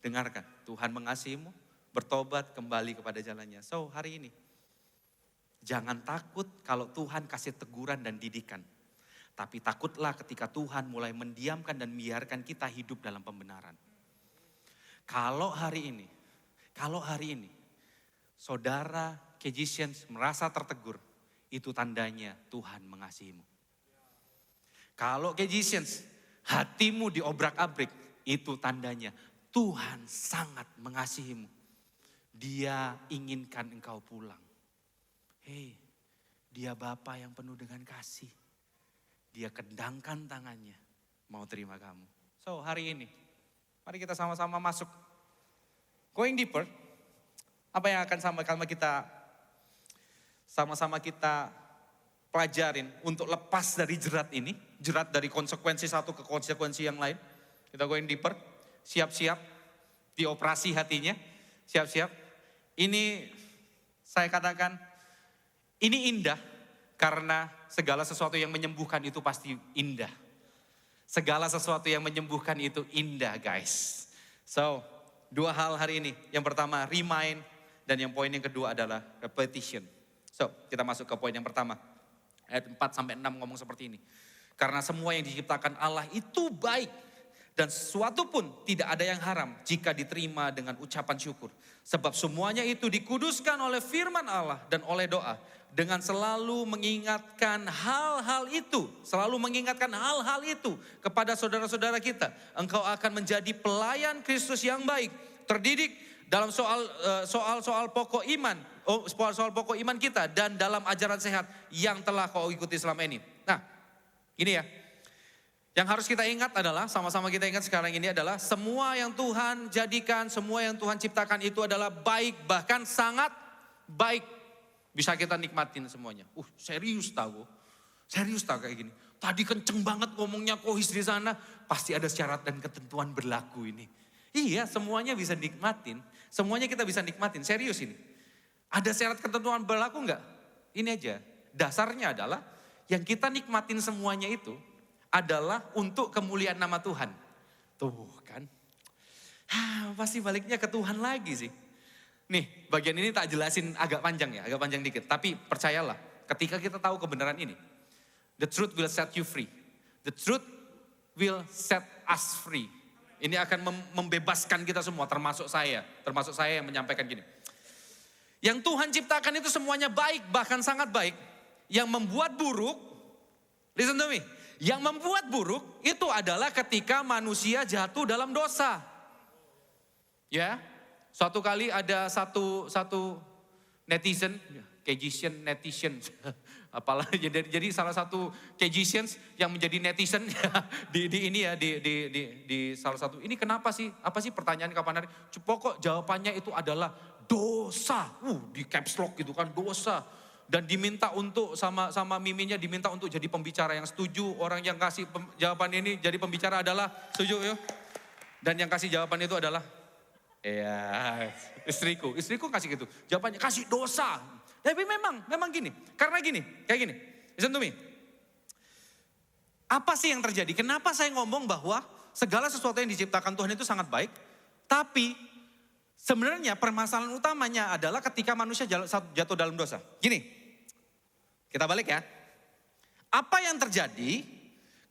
E: Dengarkan, Tuhan mengasihimu, bertobat kembali kepada jalannya. So hari ini, jangan takut kalau Tuhan kasih teguran dan didikan. Tapi takutlah ketika Tuhan mulai mendiamkan dan membiarkan kita hidup dalam pembenaran. Kalau hari ini, saudara Kejisians merasa tertegur, itu tandanya Tuhan mengasihimu. Kalau Kejisians, hatimu diobrak-abrik, itu tandanya Tuhan sangat mengasihimu. Dia inginkan engkau pulang. Hei, dia Bapa yang penuh dengan kasih. Dia kendangkan tangannya, mau terima kamu. So hari ini, mari kita sama-sama masuk. Going deeper, apa yang akan sama-sama kita pelajarin untuk lepas dari jerat ini. Jerat dari konsekuensi satu ke konsekuensi yang lain. Kita going deeper, siap-siap dioperasi hatinya, siap-siap. Ini saya katakan, ini indah karena segala sesuatu yang menyembuhkan itu pasti indah. Segala sesuatu yang menyembuhkan itu indah, guys. So, dua hal hari ini. Yang pertama, remind. Dan yang poin yang kedua adalah repetition. So, kita masuk ke poin yang pertama. Ayat 4-6 ngomong seperti ini. Karena semua yang diciptakan Allah itu baik. Dan sesuatu pun tidak ada yang haram jika diterima dengan ucapan syukur. Sebab semuanya itu dikuduskan oleh firman Allah dan oleh doa. Dengan selalu mengingatkan hal-hal itu. Selalu mengingatkan hal-hal itu kepada saudara-saudara kita. Engkau akan menjadi pelayan Kristus yang baik. Terdidik dalam soal pokok iman. Soal pokok iman kita. Dan dalam ajaran sehat yang telah kau ikuti selama ini. Nah, ini ya. Yang harus kita ingat adalah, sama-sama kita ingat sekarang ini adalah, semua yang Tuhan jadikan, semua yang Tuhan ciptakan itu adalah baik, bahkan sangat baik. Bisa kita nikmatin semuanya. Serius kayak gini. Tadi kenceng banget ngomongnya kohis di sana, pasti ada syarat dan ketentuan berlaku ini. Iya, semuanya bisa nikmatin, semuanya kita bisa nikmatin, serius ini. Ada syarat ketentuan berlaku enggak? Ini aja, dasarnya adalah yang kita nikmatin semuanya itu, adalah untuk kemuliaan nama Tuhan. Tuh kan. Pasti baliknya ke Tuhan lagi sih. Nih, bagian ini tak jelasin agak panjang dikit. Tapi percayalah, ketika kita tahu kebenaran ini, the truth will set you free. The truth will set us free. Ini akan membebaskan kita semua, termasuk saya yang menyampaikan gini. Yang Tuhan ciptakan itu semuanya baik, bahkan sangat baik. Yang membuat buruk, listen to me. Yang membuat buruk itu adalah ketika manusia jatuh dalam dosa. Ya, suatu kali ada satu netizen, Kejisian, netizen. Apalagi jadi salah satu Kejisians yang menjadi netizen di salah satu. Ini kenapa sih? Apa sih pertanyaan kapan hari? Pokok jawabannya itu adalah dosa. Di caps lock gitu kan, dosa. Dan diminta untuk sama miminnya diminta untuk jadi pembicara yang setuju. Orang yang kasih jawaban ini jadi pembicara adalah setuju ya. Dan yang kasih jawaban itu adalah istriku kasih gitu. Jawabannya kasih dosa. Tapi memang gini. Karena kayak gini. Listen to me. Apa sih yang terjadi? Kenapa saya ngomong bahwa segala sesuatu yang diciptakan Tuhan itu sangat baik. Tapi sebenarnya permasalahan utamanya adalah ketika manusia jatuh dalam dosa. Gini, kita balik ya. Apa yang terjadi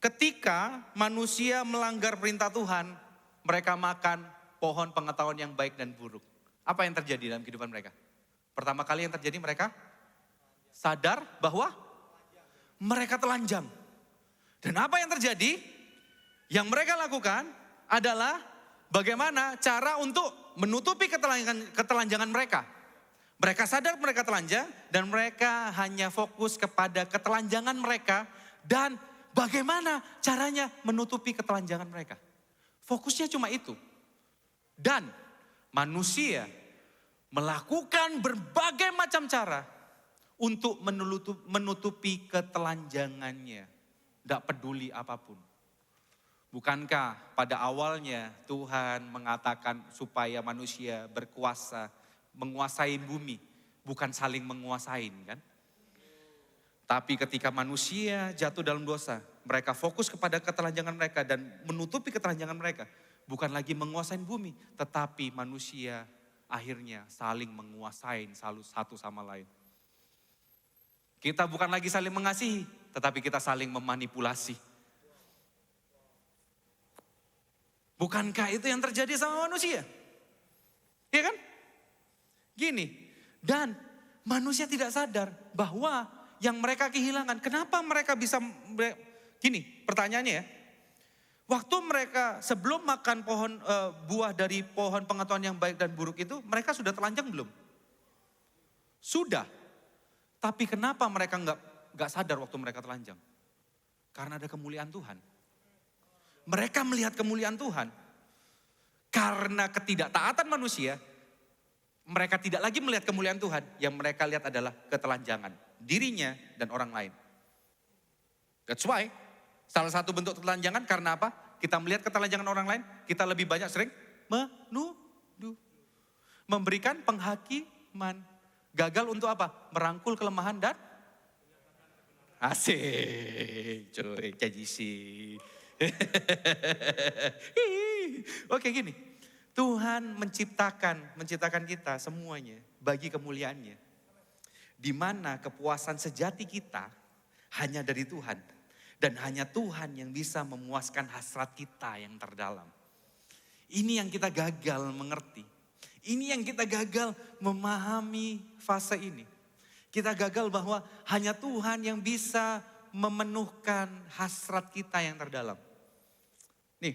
E: ketika manusia melanggar perintah Tuhan, mereka makan pohon pengetahuan yang baik dan buruk. Apa yang terjadi dalam kehidupan mereka? Pertama kali yang terjadi mereka sadar bahwa mereka telanjang. Dan apa yang terjadi? Yang mereka lakukan adalah bagaimana cara untuk menutupi ketelanjangan mereka. Mereka sadar mereka telanjang dan mereka hanya fokus kepada ketelanjangan mereka dan bagaimana caranya menutupi ketelanjangan mereka. Fokusnya cuma itu. Dan manusia melakukan berbagai macam cara untuk menutupi ketelanjangannya. Tidak peduli apapun. Bukankah pada awalnya Tuhan mengatakan supaya manusia berkuasa, menguasai bumi, bukan saling menguasain kan? Tapi ketika manusia jatuh dalam dosa, mereka fokus kepada ketelanjangan mereka dan menutupi ketelanjangan mereka. Bukan lagi menguasai bumi, tetapi manusia akhirnya saling menguasai satu sama lain. Kita bukan lagi saling mengasihi, tetapi kita saling memanipulasi. Bukankah itu yang terjadi sama manusia? Iya kan? Gini, dan manusia tidak sadar bahwa yang mereka kehilangan, kenapa mereka bisa, gini pertanyaannya ya. Waktu mereka sebelum makan buah dari pohon pengetahuan yang baik dan buruk itu, mereka sudah telanjang belum? Sudah. Tapi kenapa mereka nggak sadar waktu mereka telanjang? Karena ada kemuliaan Tuhan. Mereka melihat kemuliaan Tuhan. Karena ketidaktaatan manusia, mereka tidak lagi melihat kemuliaan Tuhan. Yang mereka lihat adalah ketelanjangan dirinya dan orang lain. That's why salah satu bentuk ketelanjangan karena apa? Kita melihat ketelanjangan orang lain, kita lebih banyak sering menuduh. Memberikan penghakiman. Gagal untuk apa? Merangkul kelemahan dan asik. Cuy, cajisi. Oke gini. Tuhan menciptakan kita semuanya bagi kemuliaannya. Di mana kepuasan sejati kita hanya dari Tuhan. Dan hanya Tuhan yang bisa memuaskan hasrat kita yang terdalam. Ini yang kita gagal mengerti. Ini yang kita gagal memahami fase ini. Kita gagal bahwa hanya Tuhan yang bisa memenuhkan hasrat kita yang terdalam. Nih,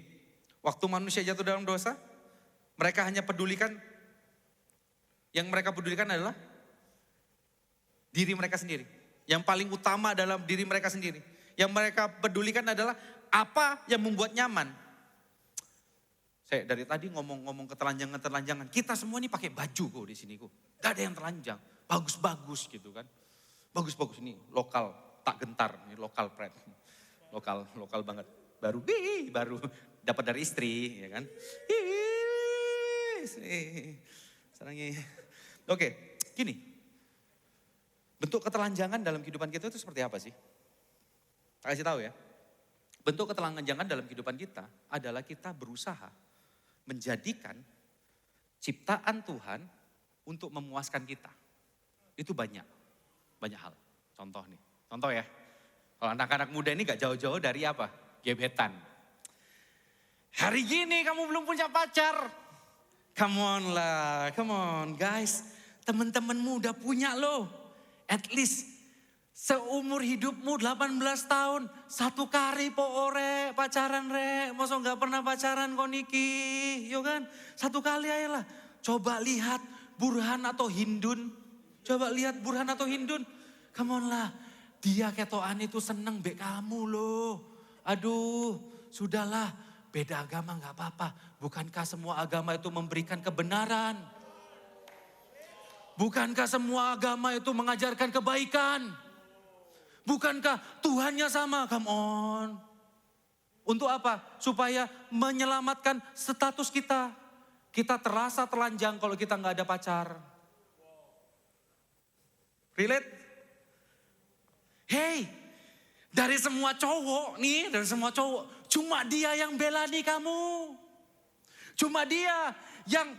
E: waktu manusia jatuh dalam dosa, mereka hanya pedulikan, yang mereka pedulikan adalah diri mereka sendiri. Yang paling utama dalam diri mereka sendiri. Yang mereka pedulikan adalah apa yang membuat nyaman. Saya dari tadi ngomong ketelanjangan. Kita semua ini pakai baju kok di sini kok. Gak ada yang telanjang. Bagus-bagus gitu kan. Bagus-bagus ini lokal, tak gentar. Ini lokal pride. Lokal banget. Baru dapat dari istri ya kan. Oke, gini. Bentuk ketelanjangan dalam kehidupan kita itu seperti apa sih? Tak kasih tahu ya. Bentuk ketelanjangan dalam kehidupan kita adalah kita berusaha menjadikan ciptaan Tuhan untuk memuaskan kita. Itu banyak hal. Contoh ya. Kalau anak-anak muda ini gak jauh-jauh dari apa? Gebetan. Hari gini kamu belum punya pacar. Come on guys. Teman-temanmu udah punya loh. At least seumur hidupmu 18 tahun, satu kali po ore pacaran re, masa nggak pernah pacaran kok Niki, yo kan? Satu kali aja lah. Coba lihat Burhan atau Hindun, Coba lihat Burhan atau Hindun. Come on lah, dia ketoan itu seneng bek kamu loh. Aduh, sudahlah, beda agama gak apa-apa. Bukankah semua agama itu memberikan kebenaran? Bukankah semua agama itu mengajarkan kebaikan? Bukankah Tuhannya sama? Come on. Untuk apa? Supaya menyelamatkan status kita. Kita terasa telanjang kalau kita gak ada pacar. Relate? Hey, dari semua cowok nih, cuma dia yang belani kamu. Cuma dia yang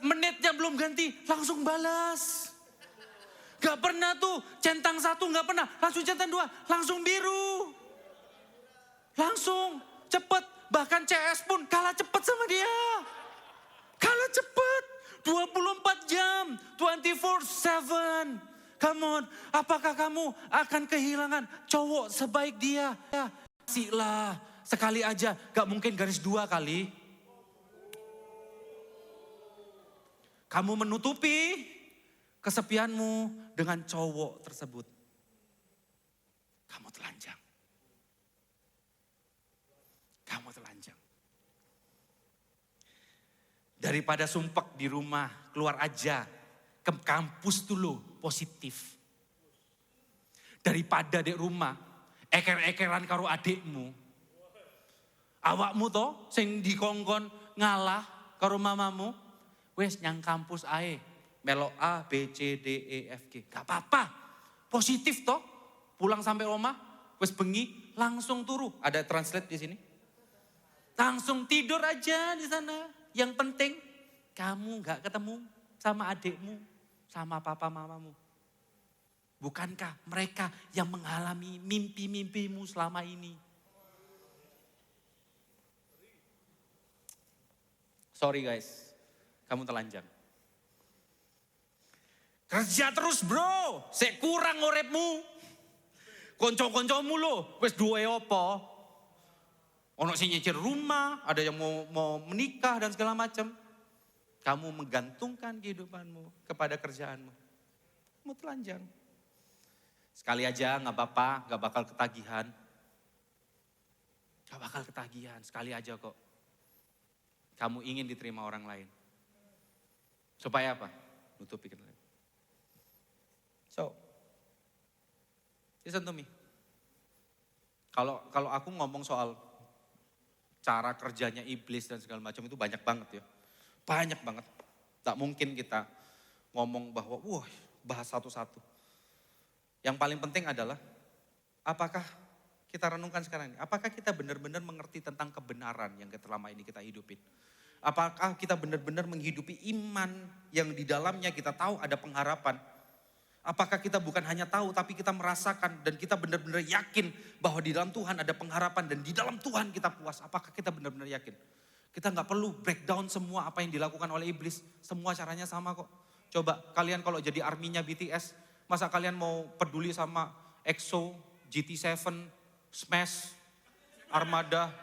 E: menitnya belum ganti, langsung balas. Gak pernah tuh, centang 1 gak pernah, langsung centang 2, langsung biru. Langsung, cepet. Bahkan CS pun kalah cepet sama dia. Kalah cepet, 24 jam, 24/7. Come on, apakah kamu akan kehilangan cowok sebaik dia? Ya, kasihlah sekali aja, gak mungkin garis 2 kali. Kamu menutupi kesepianmu dengan cowok tersebut. Kamu telanjang. Kamu telanjang. Daripada sumpek di rumah, keluar aja. Ke kampus dulu, positif. Daripada di rumah, eker-ekeran karo adikmu. Awakmu toh, sing dikongkon ngalah karo mamamu. Wes nyang kampus ae, melok A, B, C, D, E, F, G. Gak apa-apa, positif toh. Pulang sampai rumah, wes bengi, langsung turu. Ada translate di sini. Langsung tidur aja di sana. Yang penting, kamu gak ketemu sama adikmu. Sama papa mamamu. Bukankah mereka yang mengalami mimpi-mimpimu selama ini? Sorry guys, kamu telanjang. Kerja terus bro, sek kurang uripmu. Konco-koncomu lo, wes duwe apa? Ono sing nyicil rumah, ada yang mau menikah dan segala macam. Kamu menggantungkan kehidupanmu kepada kerjaanmu. Kamu telanjang. Sekali aja gak apa-apa, gak bakal ketagihan. Gak bakal ketagihan, sekali aja kok. Kamu ingin diterima orang lain. Supaya apa? Nutupi kita. So, listen to me. Kalau aku ngomong soal cara kerjanya iblis dan segala macam itu banyak banget ya. Banyak banget. Tak mungkin kita ngomong bahwa bahas satu-satu. Yang paling penting adalah apakah kita renungkan sekarang ini. Apakah kita benar-benar mengerti tentang kebenaran yang selama ini kita hidupin. Apakah kita benar-benar menghidupi iman yang di dalamnya kita tahu ada pengharapan. Apakah kita bukan hanya tahu tapi kita merasakan dan kita benar-benar yakin bahwa di dalam Tuhan ada pengharapan dan di dalam Tuhan kita puas. Apakah kita benar-benar yakin? Kita gak perlu breakdown semua apa yang dilakukan oleh iblis. Semua caranya sama kok. Coba kalian kalau jadi arminya BTS, masa kalian mau peduli sama EXO, GT7, Smash, Armada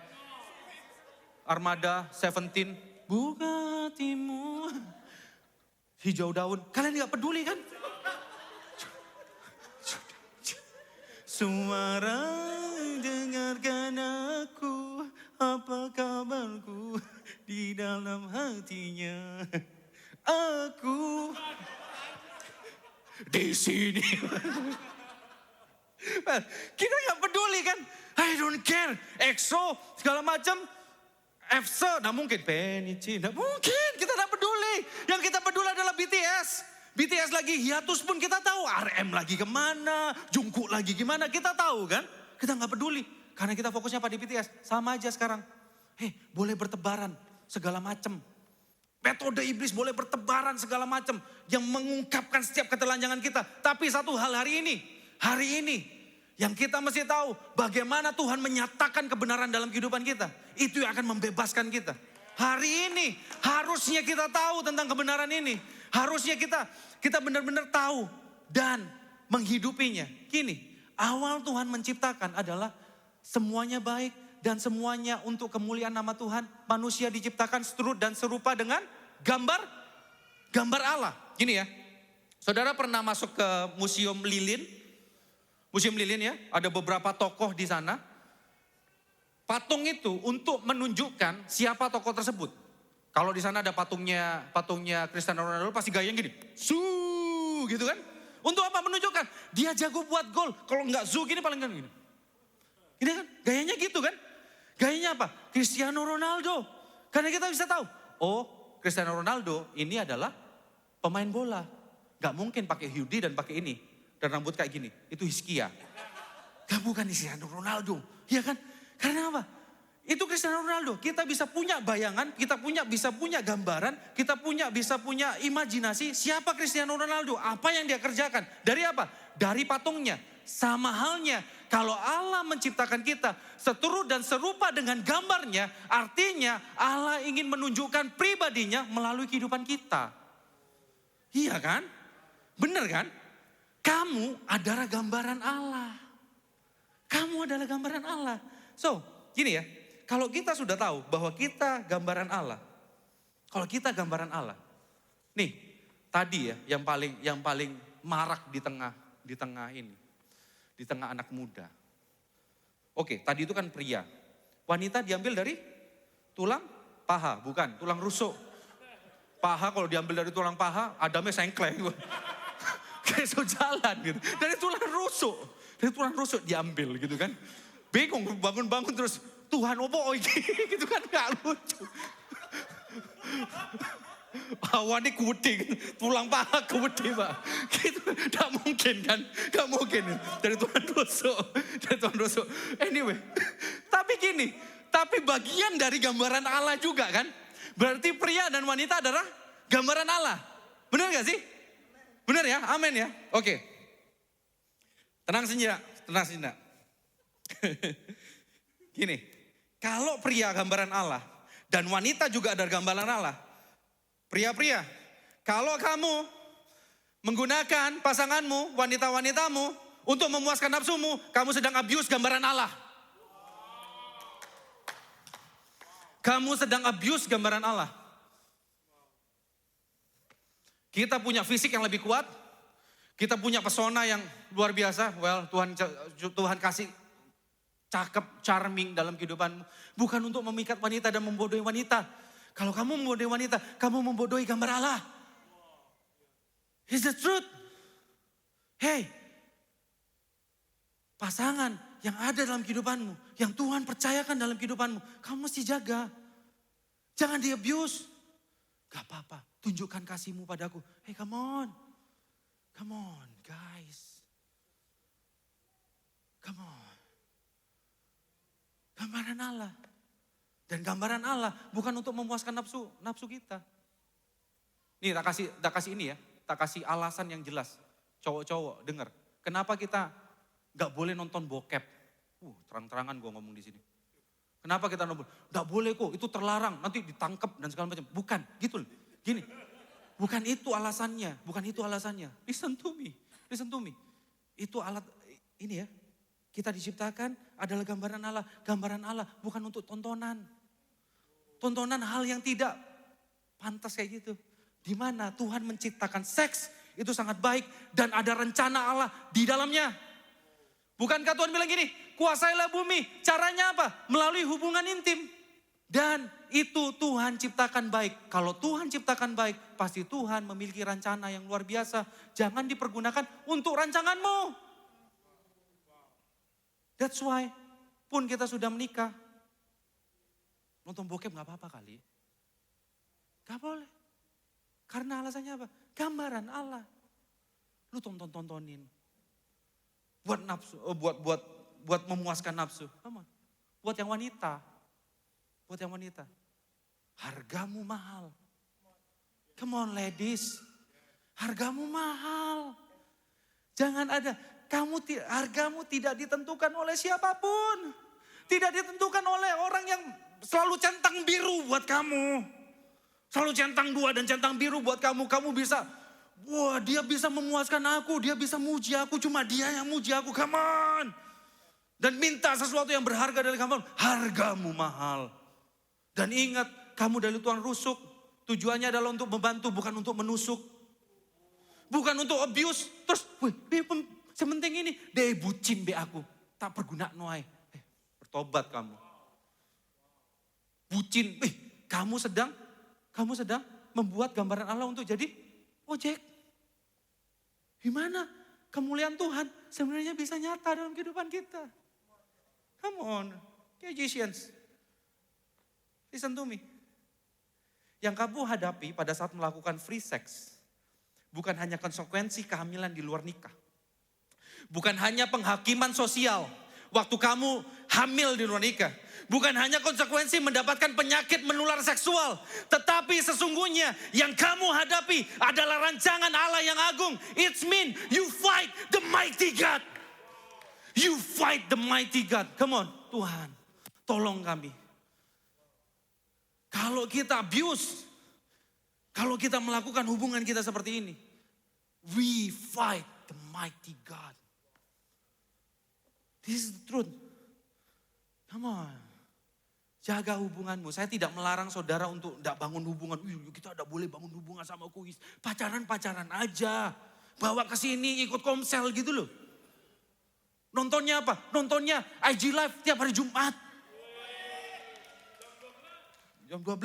E: 17, buka hatimu, hijau daun. Kalian gak peduli kan? Suara dengarkan aku, apa kabarku di dalam hatinya. Aku di sini. Kita nggak peduli kan? I don't care. EXO segala macam. EXO, nggak mungkin. Penici, nggak mungkin. Kita nggak peduli. Yang kita peduli adalah BTS. BTS lagi hiatus pun kita tahu. RM lagi kemana, Jungkook lagi gimana, kita tahu kan. Kita nggak peduli. Karena kita fokusnya pada BTS. Sama aja sekarang. Boleh bertebaran segala macam. Metode iblis boleh bertebaran segala macam. Yang mengungkapkan setiap ketelanjangan kita. Tapi satu hal hari ini. Yang kita mesti tahu bagaimana Tuhan menyatakan kebenaran dalam kehidupan kita. Itu yang akan membebaskan kita. Hari ini harusnya kita tahu tentang kebenaran ini. Harusnya kita benar-benar tahu dan menghidupinya. Gini, awal Tuhan menciptakan adalah semuanya baik dan semuanya untuk kemuliaan nama Tuhan. Manusia diciptakan seturut dan serupa dengan gambar Allah. Gini ya, Saudara pernah masuk ke Museum Lilin? Museum Lilin ya, ada beberapa tokoh di sana. Patung itu untuk menunjukkan siapa tokoh tersebut. Kalau di sana ada patungnya Cristiano Ronaldo pasti gayanya gini. Gitu kan. Untuk apa? Menunjukkan dia jago buat gol. Kalau nggak gini paling gini. Gini kan, gayanya gitu kan. Gayanya apa? Cristiano Ronaldo. Karena kita bisa tahu, oh Cristiano Ronaldo ini adalah pemain bola. Gak mungkin pakai hoodie dan pakai ini. Dan rambut kayak gini. Itu Hizkia. Gak bukan Cristiano Ronaldo. Iya kan? Karena apa? Itu Cristiano Ronaldo. Kita bisa punya bayangan. Kita bisa punya gambaran. Kita bisa punya imajinasi. Siapa Cristiano Ronaldo? Apa yang dia kerjakan? Dari apa? Dari patungnya. Sama halnya. Kalau Allah menciptakan kita seturut dan serupa dengan gambarnya. Artinya Allah ingin menunjukkan pribadinya melalui kehidupan kita. Iya kan? Benar kan? Kamu adalah gambaran Allah. Kamu adalah gambaran Allah. So, gini ya. Kalau kita sudah tahu bahwa kita gambaran Allah. Kalau kita gambaran Allah. Nih, tadi ya yang paling marak di tengah ini. Di tengah anak muda. Oke, tadi itu kan pria. Wanita diambil dari tulang paha, bukan tulang rusuk. Paha kalau diambil dari tulang paha, Adamnya sengkleng. Kayak so jalan gitu. Dari tulang rusuk diambil gitu kan. Bingung bangun-bangun terus Tuhan opo gitu kan gak lucu. Awannya kuwedi, tulang paha kuwedi Pak. Gitu, gak mungkin kan, gak mungkin. Dari tulang rusuk. Anyway, tapi gini, tapi bagian dari gambaran Allah juga kan. Berarti pria dan wanita adalah gambaran Allah. Benar gak sih? Benar ya? Amin ya? Oke. Tenang sejenak. Gini, kalau pria gambaran Allah dan wanita juga ada gambaran Allah. Pria-pria, kalau kamu menggunakan pasanganmu, wanita-wanitamu untuk memuaskan nafsumu, kamu sedang abuse gambaran Allah. Kamu sedang abuse gambaran Allah. Kita punya fisik yang lebih kuat. Kita punya pesona yang luar biasa. Well, Tuhan kasih cakep, charming dalam kehidupanmu. Bukan untuk memikat wanita dan membodohi wanita. Kalau kamu membodohi wanita, kamu membodohi gambar Allah. It's the truth. Hey, pasangan yang ada dalam kehidupanmu, yang Tuhan percayakan dalam kehidupanmu, kamu mesti jaga. Jangan di-abuse. Gak apa-apa, tunjukkan kasihmu padaku. Hey, come on guys. Come on. Gambaran Allah. Dan gambaran Allah bukan untuk memuaskan nafsu kita. Nih tak kasih ini ya, tak kasih alasan yang jelas. Cowok-cowok dengar, kenapa kita gak boleh nonton bokep? Terang-terangan gue ngomong di sini. Kenapa kita nonton? Gak boleh kok, itu terlarang, nanti ditangkap dan segala macam. Bukan, gitu loh. Gini, bukan itu alasannya. Listen to me. Itu alat, ini ya. Kita diciptakan adalah gambaran Allah. Gambaran Allah bukan untuk tontonan. Tontonan hal yang tidak pantas kayak gitu. Di mana Tuhan menciptakan seks itu sangat baik dan ada rencana Allah di dalamnya. Bukankah Tuhan bilang gini, kuasailah bumi. Caranya apa? Melalui hubungan intim. Dan itu Tuhan ciptakan baik. Kalau Tuhan ciptakan baik, pasti Tuhan memiliki rencana yang luar biasa. Jangan dipergunakan untuk rancanganmu. That's why pun kita sudah menikah. Nonton bokep gak apa-apa kali. Gak boleh. Karena alasannya apa? Gambaran Allah. Lu tontonin. Buat nafsu, buat memuaskan nafsu. Buat yang wanita. Hargamu mahal. Come on ladies. Hargamu mahal. Jangan ada, hargamu tidak ditentukan oleh siapapun. Tidak ditentukan oleh orang yang selalu centang biru buat kamu. Selalu centang 2 dan centang biru buat kamu. Kamu bisa, wah dia bisa memuaskan aku, dia bisa muji aku, cuma dia yang muji aku, come on. Dan minta sesuatu yang berharga dari kamu, hargamu mahal. Dan ingat, kamu dari tulang rusuk, tujuannya adalah untuk membantu, bukan untuk menusuk. Bukan untuk abuse. Terus, sementing ini, deh bucin be aku. Tak berguna noai. Bertobat kamu. Bucin, kamu sedang membuat gambaran Allah untuk jadi ojek. Gimana kemuliaan Tuhan sebenarnya bisa nyata dalam kehidupan kita. Come on, Christians. Listen to me. Yang kamu hadapi pada saat melakukan free sex, bukan hanya konsekuensi kehamilan di luar nikah. Bukan hanya penghakiman sosial waktu kamu hamil di luar nikah. Bukan hanya konsekuensi mendapatkan penyakit menular seksual. Tetapi sesungguhnya yang kamu hadapi adalah rancangan Allah yang agung. It's mean you fight the mighty God. You fight the mighty God. Come on, Tuhan, tolong kami. Kalau kita abuse, kalau kita melakukan hubungan kita seperti ini, we fight the mighty God. This is the truth. Come on. Jaga hubunganmu. Saya tidak melarang saudara untuk tidak bangun hubungan. Kita tidak boleh bangun hubungan sama kuis. Pacaran-pacaran aja. Bawa ke sini ikut komsel gitu loh. Nontonnya apa? Nontonnya IG Live tiap hari Jumat. Jam 12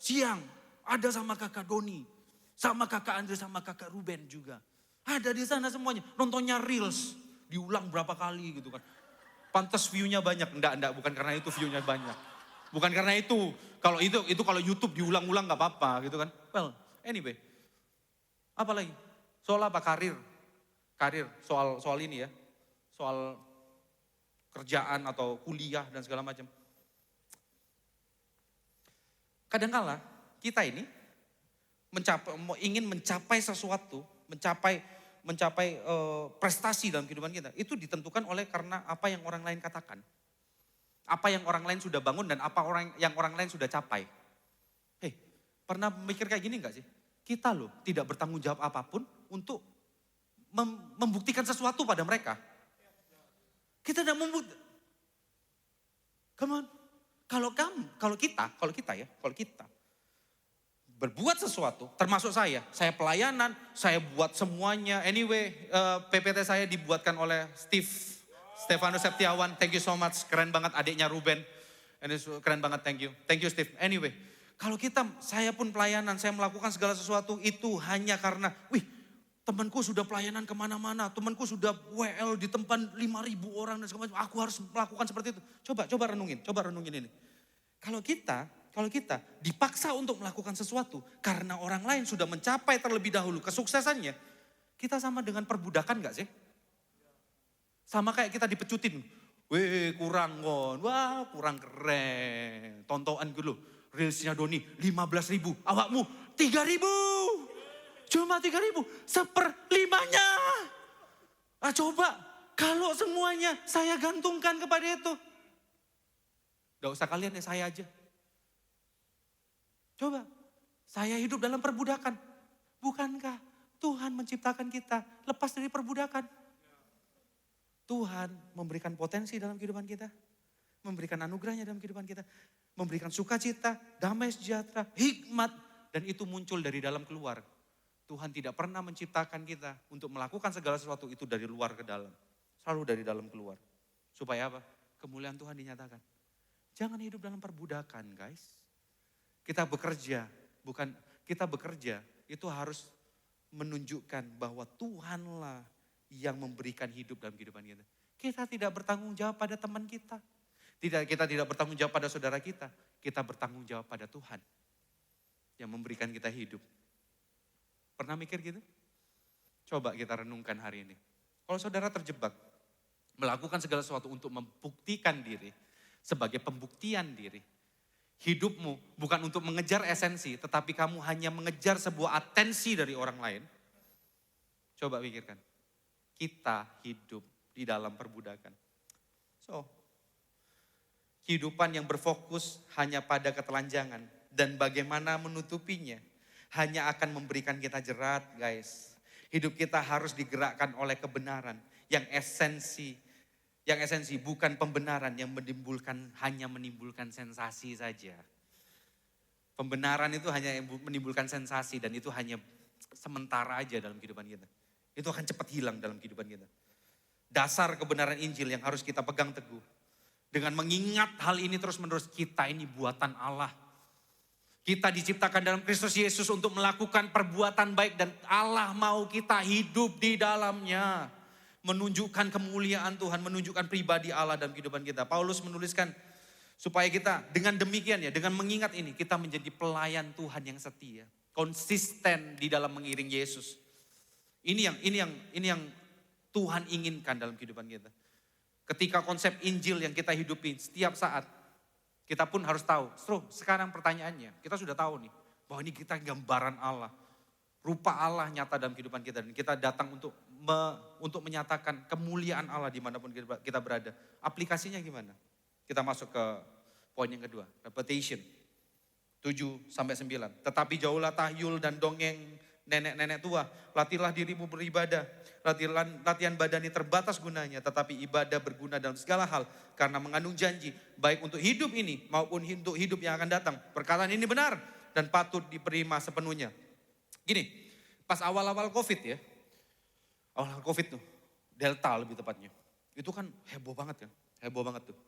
E: siang. Ada sama kakak Doni. Sama kakak Andre, sama kakak Ruben juga. Ada di sana semuanya. Nontonnya Reels. Diulang berapa kali gitu kan. Pantas view-nya banyak. Enggak. Bukan karena itu view-nya banyak. Bukan karena itu. Kalau kalau YouTube diulang-ulang gak apa-apa gitu kan. Well, anyway. Apa lagi? Soal apa? Karir. Soal ini ya. Soal kerjaan atau kuliah dan segala macam. Kadangkala kita ini ingin mencapai sesuatu, mencapai prestasi dalam kehidupan kita. Itu ditentukan oleh karena apa yang orang lain katakan. Apa yang orang lain sudah bangun dan apa yang orang lain sudah capai. Pernah mikir kayak gini gak sih? Kita loh tidak bertanggung jawab apapun untuk membuktikan sesuatu pada mereka. Kita tidak membuktikan. Come on. Kalau kita berbuat sesuatu, termasuk saya pelayanan, saya buat semuanya. Anyway, PPT saya dibuatkan oleh Stefanus Septiawan, thank you so much, keren banget adiknya Ruben. Ini keren banget, thank you Steve. Anyway, kalau saya pun pelayanan, saya melakukan segala sesuatu itu hanya karena, temanku sudah pelayanan kemana-mana, temanku sudah WL di tempat 5.000 orang dan segala macam. Aku harus melakukan seperti itu. Coba renungin ini. Kalau kita dipaksa untuk melakukan sesuatu karena orang lain sudah mencapai terlebih dahulu kesuksesannya, kita sama dengan perbudakan gak sih? Sama kayak kita dipecutin. Kurang keren. Tontonan gue loh. Reelsnya Doni 15.000. Awakmu 3.000. Cuma 3.000. 1/5-nya. Coba. Kalau semuanya saya gantungkan kepada itu. Gak usah kalian ya, saya aja. Coba. Saya hidup dalam perbudakan. Bukankah Tuhan menciptakan kita lepas dari perbudakan? Tuhan memberikan potensi dalam kehidupan kita. Memberikan anugerahnya dalam kehidupan kita. Memberikan sukacita, damai sejahtera, hikmat. Dan itu muncul dari dalam keluar. Tuhan tidak pernah menciptakan kita untuk melakukan segala sesuatu itu dari luar ke dalam. Selalu dari dalam keluar. Supaya apa? Kemuliaan Tuhan dinyatakan. Jangan hidup dalam perbudakan, guys. Kita bekerja itu harus menunjukkan bahwa Tuhanlah yang memberikan hidup dalam kehidupan kita. Kita tidak bertanggung jawab pada teman kita. Kita tidak bertanggung jawab pada saudara kita. Kita bertanggung jawab pada Tuhan yang memberikan kita hidup. Pernah mikir gitu? Coba kita renungkan hari ini. Kalau saudara terjebak melakukan segala sesuatu untuk membuktikan diri sebagai pembuktian diri. Hidupmu bukan untuk mengejar esensi, tetapi kamu hanya mengejar sebuah atensi dari orang lain. Coba pikirkan. Kita hidup di dalam perbudakan. Kehidupan yang berfokus hanya pada ketelanjangan dan bagaimana menutupinya hanya akan memberikan kita jerat, guys. Hidup kita harus digerakkan oleh kebenaran yang esensi bukan pembenaran yang hanya menimbulkan sensasi saja. Pembenaran itu hanya menimbulkan sensasi dan itu hanya sementara aja dalam kehidupan kita. Itu akan cepat hilang dalam kehidupan kita. Dasar kebenaran Injil yang harus kita pegang teguh. Dengan mengingat hal ini terus-menerus, kita ini buatan Allah. Kita diciptakan dalam Kristus Yesus untuk melakukan perbuatan baik dan Allah mau kita hidup di dalamnya. Menunjukkan kemuliaan Tuhan, menunjukkan pribadi Allah dalam kehidupan kita. Paulus menuliskan supaya kita dengan demikian ya, dengan mengingat ini kita menjadi pelayan Tuhan yang setia. Konsisten di dalam mengiring Yesus. Ini yang Tuhan inginkan dalam kehidupan kita. Ketika konsep Injil yang kita hidupi setiap saat, kita pun harus tahu. Sekarang pertanyaannya, kita sudah tahu nih, bahwa ini kita gambaran Allah. Rupa Allah nyata dalam kehidupan kita. Dan kita datang untuk menyatakan kemuliaan Allah dimanapun kita berada. Aplikasinya gimana? Kita masuk ke poin yang kedua, repetition. 7-9. Tetapi jauhlah tahyul dan dongeng nenek-nenek tua. Latihlah dirimu beribadah. Latihan badani terbatas gunanya, tetapi ibadah berguna dalam segala hal. Karena mengandung janji, baik untuk hidup ini maupun untuk hidup yang akan datang. Perkataan ini benar dan patut diterima sepenuhnya. Gini, pas awal-awal COVID ya. Awal COVID tuh, Delta lebih tepatnya. Itu kan heboh banget kan, heboh banget tuh.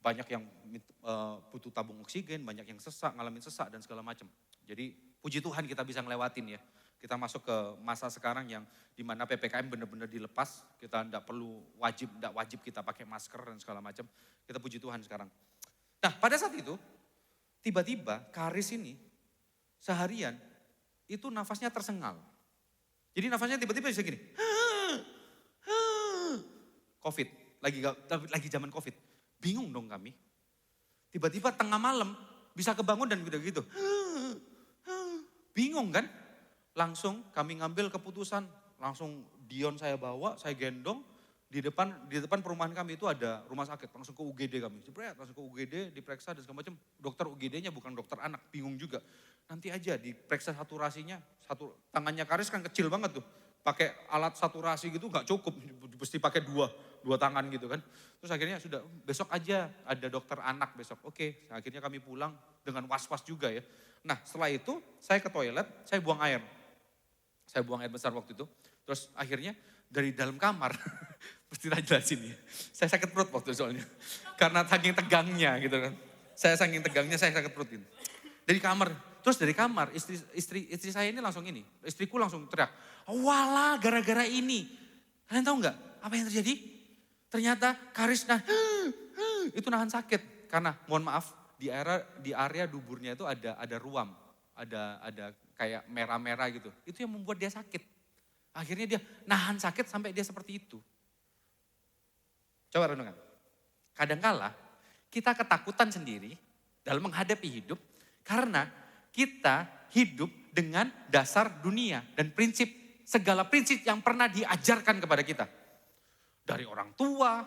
E: Banyak yang butuh tabung oksigen, banyak yang sesak, ngalamin sesak dan segala macam. Jadi puji Tuhan kita bisa ngelewatin ya. Kita masuk ke masa sekarang yang dimana PPKM benar-benar dilepas. Kita tidak wajib kita pakai masker dan segala macam. Kita puji Tuhan sekarang. Nah pada saat itu, tiba-tiba Karis ini seharian itu nafasnya tersengal. Jadi nafasnya tiba-tiba bisa gini. COVID, lagi zaman COVID. Bingung dong kami. Tiba-tiba tengah malam bisa kebangun dan gitu-gitu. Bingung kan? Langsung kami ngambil keputusan, langsung Dion saya bawa, saya gendong. Di depan perumahan kami itu ada rumah sakit, langsung ke UGD kami. Langsung ke UGD, diperiksa dan segala macam. Dokter UGD-nya bukan dokter anak, bingung juga. Nanti aja diperiksa saturasinya, tangannya Karis kan kecil banget tuh. Pakai alat saturasi gitu gak cukup, mesti pakai dua tangan gitu kan. Terus akhirnya sudah besok aja ada dokter anak besok. Oke, akhirnya kami pulang dengan was-was juga ya. Nah setelah itu saya ke toilet, saya buang air. Saya buang air besar waktu itu. Terus akhirnya dari dalam kamar, mesti tak jelasin ya. Saya sakit perut waktu itu soalnya. Karena saking tegangnya gitu kan. Saya saking tegangnya saya sakit perut gitu. Dari kamar, istri saya ini langsung ini. Istriku langsung teriak, walah gara-gara ini. Kalian tahu nggak apa yang terjadi? Ternyata Karis itu nahan sakit. Karena mohon maaf, di area duburnya itu ada ruam. Ada kayak merah-merah gitu. Itu yang membuat dia sakit. Akhirnya dia nahan sakit sampai dia seperti itu. Coba renungkan. Kadangkala kita ketakutan sendiri dalam menghadapi hidup karena kita hidup dengan dasar dunia dan segala prinsip yang pernah diajarkan kepada kita. Dari orang tua,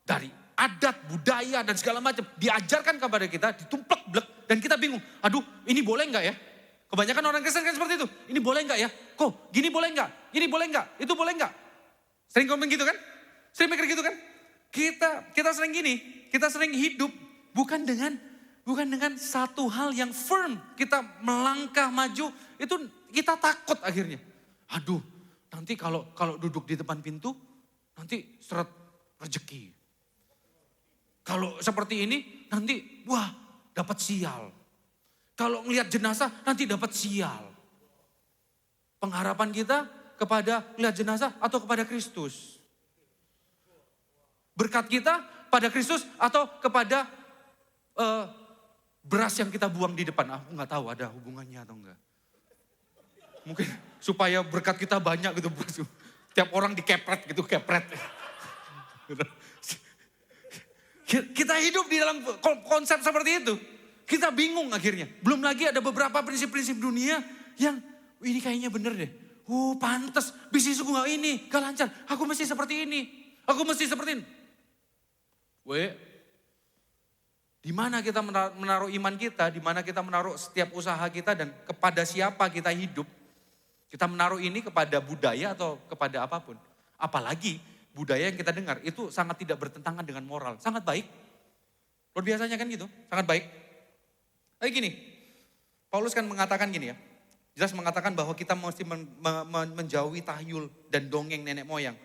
E: dari adat, budaya dan segala macam diajarkan kepada kita, ditumplek-blek dan kita bingung. Aduh, ini boleh enggak ya? Kebanyakan orang Kristen kan seperti itu. Ini boleh enggak ya? Kok gini boleh enggak? Ini boleh enggak? Itu boleh enggak? Sering komen gitu kan? Sering mikir gitu kan? Kita sering gini, kita sering hidup bukan dengan satu hal yang firm. Kita melangkah maju, itu kita takut akhirnya. Aduh, nanti kalau duduk di depan pintu, nanti seret rezeki. Kalau seperti ini, nanti wah dapat sial. Kalau ngelihat jenazah, nanti dapat sial. Pengharapan kita kepada melihat jenazah atau kepada Kristus. Berkat kita pada Kristus atau kepada beras yang kita buang di depan. Aku gak tahu ada hubungannya atau enggak. Mungkin supaya berkat kita banyak gitu. Tiap orang dikepret gitu, kepret. Kita hidup di dalam konsep seperti itu. Kita bingung akhirnya. Belum lagi ada beberapa prinsip-prinsip dunia yang ini kayaknya bener deh. Pantes bisnisku gak ini, gak lancar. Aku mesti seperti ini. Aku mesti seperti ini. Di mana kita menaruh iman kita, di mana kita menaruh setiap usaha kita dan kepada siapa kita hidup. Kita menaruh ini kepada budaya atau kepada apapun. Apalagi budaya yang kita dengar itu sangat tidak bertentangan dengan moral. Sangat baik. Luar biasanya kan gitu, sangat baik. Gini, Paulus kan mengatakan gini ya. jelas mengatakan bahwa kita mesti menjauhi tahyul dan dongeng nenek moyang.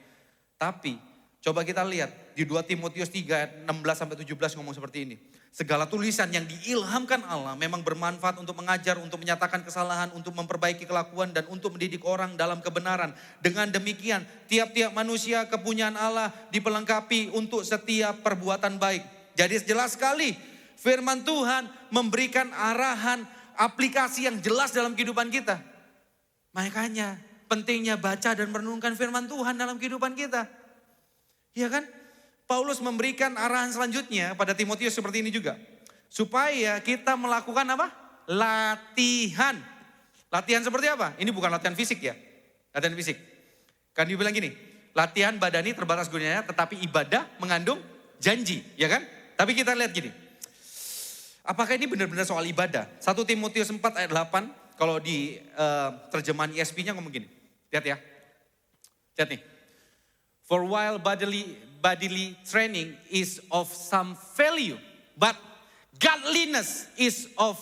E: Tapi coba kita lihat di 2 Timotius 3 ayat 16-17 ngomong seperti ini. Segala tulisan yang diilhamkan Allah memang bermanfaat untuk mengajar, untuk menyatakan kesalahan, untuk memperbaiki kelakuan, dan untuk mendidik orang dalam kebenaran. Dengan demikian, tiap-tiap manusia kepunyaan Allah dipelengkapi untuk setiap perbuatan baik. Jadi jelas sekali, firman Tuhan memberikan arahan, aplikasi yang jelas dalam kehidupan kita. Makanya pentingnya baca dan merenungkan firman Tuhan dalam kehidupan kita. Iya kan? Paulus memberikan arahan selanjutnya pada Timotius seperti ini juga. Supaya kita melakukan apa? Latihan. Latihan seperti apa? Ini bukan latihan fisik ya. Latihan fisik. Kan dibilang gini, latihan badani terbatas gunanya, tetapi ibadah mengandung janji. Ya kan? Tapi kita lihat gini. Apakah ini benar-benar soal ibadah? 1 Timotius 4 ayat 8, kalau di terjemahan ESV-nya ngomong gini. Lihat ya. Lihat nih. For while bodily training is of some value, but godliness is of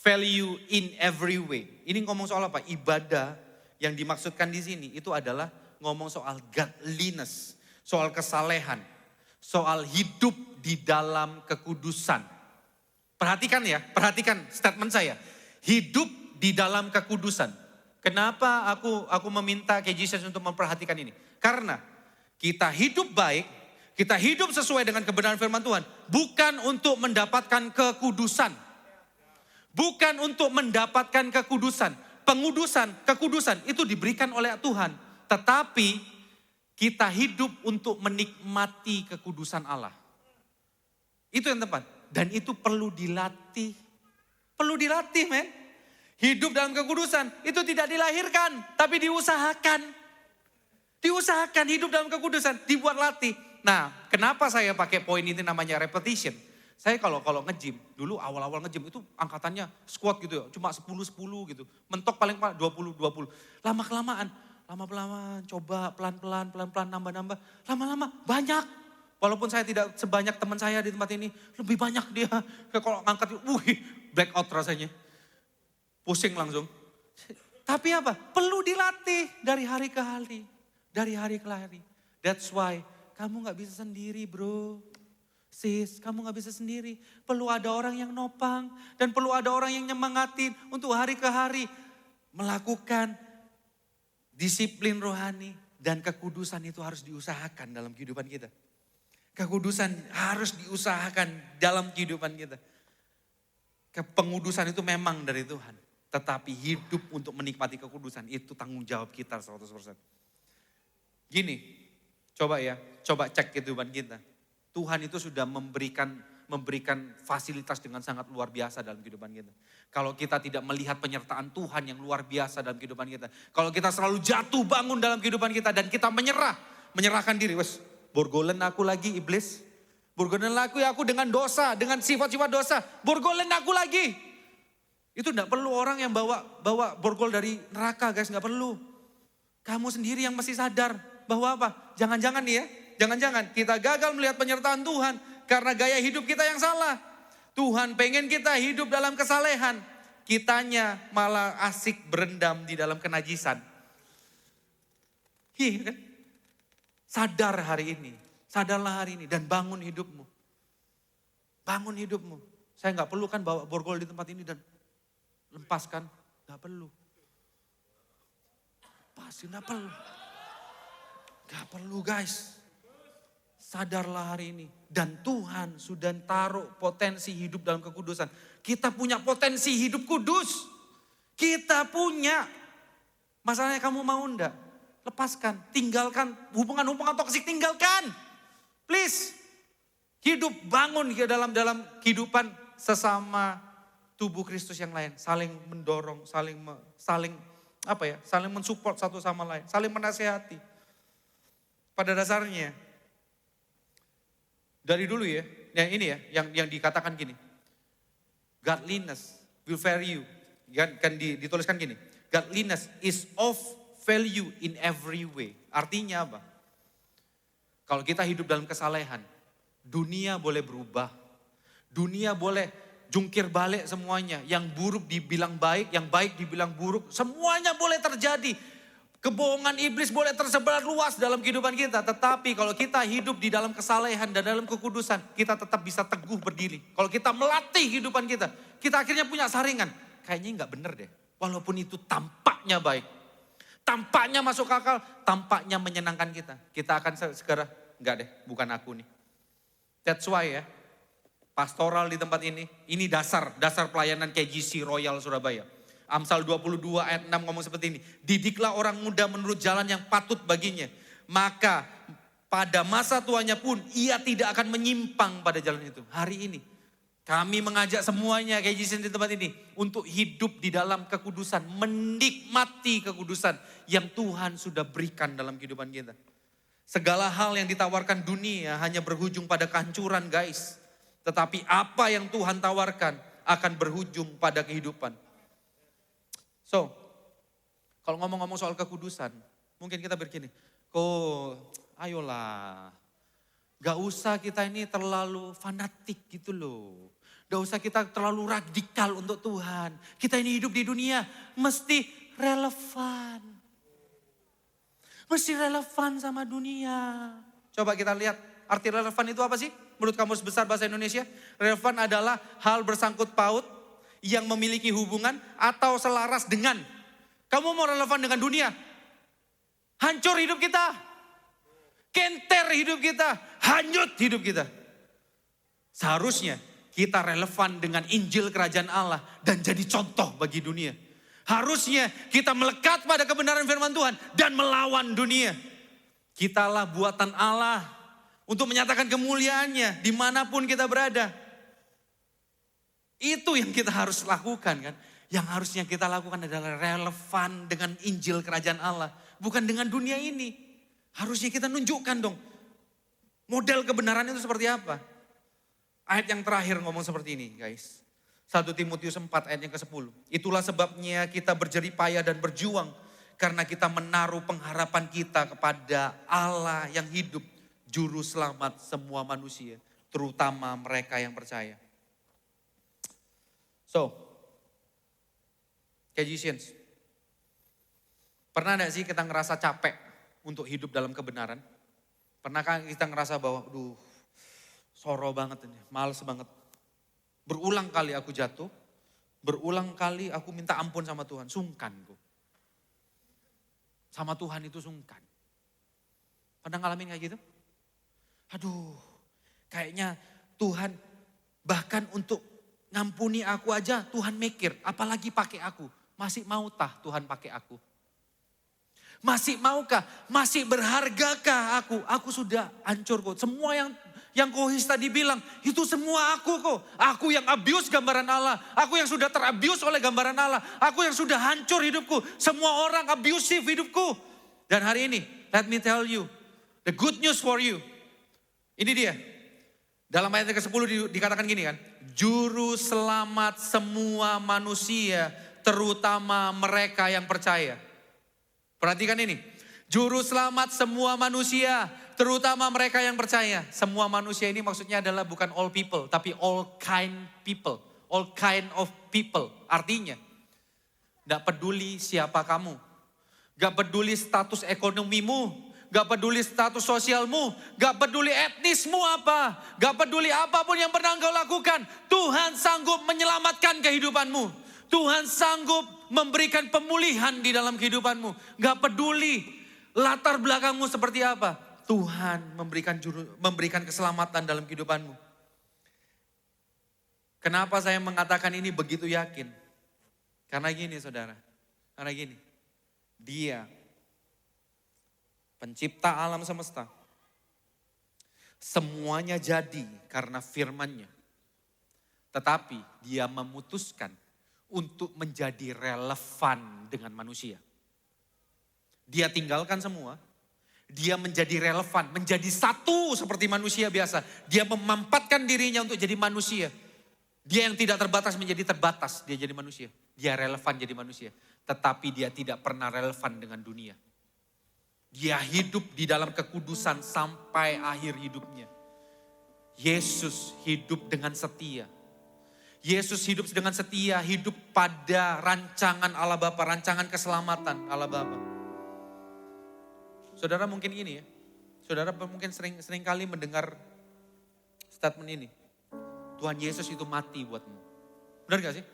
E: value in every way. Ini ngomong soal apa? Ibadah yang dimaksudkan di sini itu adalah ngomong soal godliness, soal kesalehan, soal hidup di dalam kekudusan. Perhatikan ya, perhatikan statement saya. Hidup di dalam kekudusan. Kenapa aku meminta KJC untuk memperhatikan ini? Karena kita hidup baik, kita hidup sesuai dengan kebenaran firman Tuhan. Bukan untuk mendapatkan kekudusan. Bukan untuk mendapatkan kekudusan. Pengudusan, kekudusan itu diberikan oleh Tuhan. Tetapi kita hidup untuk menikmati kekudusan Allah. Itu yang tepat. Dan itu perlu dilatih. Perlu dilatih men. Hidup dalam kekudusan itu tidak dilahirkan, tapi diusahakan. Diusahakan hidup dalam kekudusan, dibuat latih. Nah, kenapa saya pakai poin ini namanya repetition? Saya kalau nge-gym, dulu awal-awal nge-gym itu angkatannya squat gitu ya, cuma 10-10 gitu. Mentok paling 20-20. Lama-kelamaan, coba pelan-pelan, nambah-nambah. Lama-lama banyak. Walaupun saya tidak sebanyak teman saya di tempat ini, lebih banyak dia. Kalau ngangkat, blackout rasanya. Pusing langsung. Tapi apa? Perlu dilatih dari hari ke hari. Dari hari ke hari. That's why kamu gak bisa sendiri bro. Sis, kamu gak bisa sendiri. Perlu ada orang yang nopang. Dan perlu ada orang yang nyemangatin untuk hari ke hari. Melakukan disiplin rohani. Dan kekudusan itu harus diusahakan dalam kehidupan kita. Kekudusan harus diusahakan dalam kehidupan kita. Pengudusan itu memang dari Tuhan. Tetapi hidup untuk menikmati kekudusan itu tanggung jawab kita 100%. Gini, coba cek kehidupan kita. Tuhan itu sudah memberikan fasilitas dengan sangat luar biasa dalam kehidupan kita. Kalau kita tidak melihat penyertaan Tuhan yang luar biasa dalam kehidupan kita. Kalau kita selalu jatuh bangun dalam kehidupan kita dan kita menyerahkan diri. Wes, borgolen aku lagi iblis. Borgolen aku dengan dosa, dengan sifat-sifat dosa. Borgolen aku lagi. Itu enggak perlu orang yang bawa borgol dari neraka guys, enggak perlu. Kamu sendiri yang mesti sadar bahwa apa? Jangan-jangan nih ya, jangan-jangan kita gagal melihat penyertaan Tuhan karena gaya hidup kita yang salah. Tuhan pengen kita hidup dalam kesalehan, kitanya malah asik berendam di dalam kenajisan. Iya kan? Sadar hari ini, sadarlah hari ini dan bangun hidupmu. Bangun hidupmu. Saya nggak perlu kan bawa borgol di tempat ini dan lepaskan, nggak perlu. Pasti nggak perlu. Gak perlu guys. Sadarlah hari ini. Dan Tuhan sudah taruh potensi hidup dalam kekudusan. Kita punya potensi hidup kudus. Kita punya. Masalahnya kamu mau enggak? Lepaskan. Tinggalkan hubungan-hubungan toksik. Tinggalkan. Please. Hidup bangun dalam kehidupan sesama tubuh Kristus yang lain. Saling mendorong. Saling mensupport satu sama lain. Saling menasehati. Pada dasarnya, dari dulu ya, yang dikatakan gini. Godliness will value, kan dituliskan gini. Godliness is of value in every way. Artinya apa? Kalau kita hidup dalam kesalehan, dunia boleh berubah. Dunia boleh jungkir balik semuanya. Yang buruk dibilang baik, yang baik dibilang buruk. Semuanya boleh terjadi. Kebohongan iblis boleh tersebar luas dalam kehidupan kita. Tetapi kalau kita hidup di dalam kesalehan dan dalam kekudusan, kita tetap bisa teguh berdiri. Kalau kita melatih kehidupan kita akhirnya punya saringan. Kayaknya nggak bener deh. Walaupun itu tampaknya baik. Tampaknya masuk akal, tampaknya menyenangkan kita. Kita akan segera, enggak deh, bukan aku nih. That's why ya, pastoral di tempat ini dasar pelayanan KGC Royal Surabaya. Amsal 22 ayat 6 ngomong seperti ini. Didiklah orang muda menurut jalan yang patut baginya. Maka pada masa tuanya pun ia tidak akan menyimpang pada jalan itu. Hari ini kami mengajak semuanya KGC di tempat ini untuk hidup di dalam kekudusan. Menikmati kekudusan yang Tuhan sudah berikan dalam kehidupan kita. Segala hal yang ditawarkan dunia hanya berujung pada kehancuran guys. Tetapi apa yang Tuhan tawarkan akan berujung pada kehidupan. So, kalau ngomong-ngomong soal kekudusan, mungkin kita begini, ayolah, gak usah kita ini terlalu fanatik gitu loh. Gak usah kita terlalu radikal untuk Tuhan. Kita ini hidup di dunia mesti relevan. Mesti relevan sama dunia. Coba kita lihat arti relevan itu apa sih? Menurut Kamus Besar Bahasa Indonesia, relevan adalah hal bersangkut paut yang memiliki hubungan atau selaras dengan. Kamu mau relevan dengan dunia? Hancur hidup kita. Kenter hidup kita. Hanyut hidup kita. Seharusnya kita relevan dengan Injil Kerajaan Allah dan jadi contoh bagi dunia. Harusnya kita melekat pada kebenaran firman Tuhan dan melawan dunia. Kitalah buatan Allah untuk menyatakan kemuliaannya dimanapun kita berada. Itu yang kita harus lakukan kan. Yang harusnya kita lakukan adalah relevan dengan Injil Kerajaan Allah. Bukan dengan dunia ini. Harusnya kita nunjukkan dong. Model kebenaran itu seperti apa. Ayat yang terakhir ngomong seperti ini guys. 1 Timotius 4 ayat yang ke-10. Itulah sebabnya kita berjerih payah dan berjuang. Karena kita menaruh pengharapan kita kepada Allah yang hidup. Juru selamat semua manusia. Terutama mereka yang percaya. So, KGCians. Pernah gak sih kita ngerasa capek untuk hidup dalam kebenaran? Pernahkah kita ngerasa bahwa soro banget ini, males banget. Berulang kali aku jatuh, berulang kali aku minta ampun sama Tuhan, sungkan kok. Sama Tuhan itu sungkan. Pernah ngalamin kayak gitu? Kayaknya Tuhan bahkan untuk ngampuni aku aja Tuhan mikir, apalagi pakai aku. Masih mau Tuhan pakai aku? Masih maukah? Masih berhargakah aku? Aku sudah hancur kok. Semua yang Kohis tadi bilang, itu semua aku kok. Aku yang abuse gambaran Allah. Aku yang sudah terabuse oleh gambaran Allah. Aku yang sudah hancur hidupku. Semua orang abusive hidupku. Dan hari ini, let me tell you, the good news for you. Ini dia. Dalam ayat ke-10 dikatakan gini kan. Juru selamat semua manusia, terutama mereka yang percaya. Perhatikan ini. Juru selamat semua manusia, terutama mereka yang percaya. Semua manusia ini maksudnya adalah bukan all people, tapi all kind people. All kind of people. Artinya, gak peduli siapa kamu. Gak peduli status ekonomimu. Gak peduli status sosialmu. Gak peduli etnismu apa. Gak peduli apapun yang pernah engkau lakukan. Tuhan sanggup menyelamatkan kehidupanmu. Tuhan sanggup memberikan pemulihan di dalam kehidupanmu. Gak peduli latar belakangmu seperti apa. Tuhan memberikan keselamatan dalam kehidupanmu. Kenapa saya mengatakan ini begitu yakin? Karena gini saudara. Karena gini. Dia pencipta alam semesta. Semuanya jadi karena firman-Nya. Tetapi dia memutuskan untuk menjadi relevan dengan manusia. Dia tinggalkan semua. Dia menjadi relevan, menjadi satu seperti manusia biasa. Dia memampatkan dirinya untuk jadi manusia. Dia yang tidak terbatas menjadi terbatas, dia jadi manusia. Dia relevan jadi manusia. Tetapi dia tidak pernah relevan dengan dunia. Dia hidup di dalam kekudusan sampai akhir hidupnya. Yesus hidup dengan setia. Yesus hidup dengan setia, hidup pada rancangan Allah Bapa, rancangan keselamatan Allah Bapa. Saudara mungkin ini ya, saudara mungkin sering kali mendengar statement ini. Tuhan Yesus itu mati buatmu. Benar gak sih?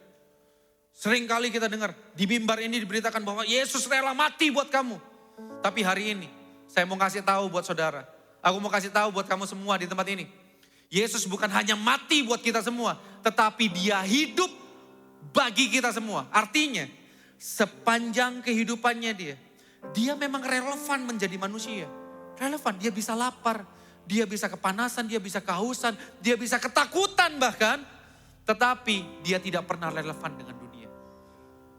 E: Sering kali kita dengar, di mimbar ini diberitakan bahwa Yesus rela mati buat kamu. Tapi hari ini, saya mau kasih tahu buat saudara. Aku mau kasih tahu buat kamu semua di tempat ini. Yesus bukan hanya mati buat kita semua, tetapi dia hidup bagi kita semua. Artinya, sepanjang kehidupannya dia memang relevan menjadi manusia. Relevan, dia bisa lapar, dia bisa kepanasan, dia bisa kehausan, dia bisa ketakutan bahkan. Tetapi dia tidak pernah relevan dengan dunia.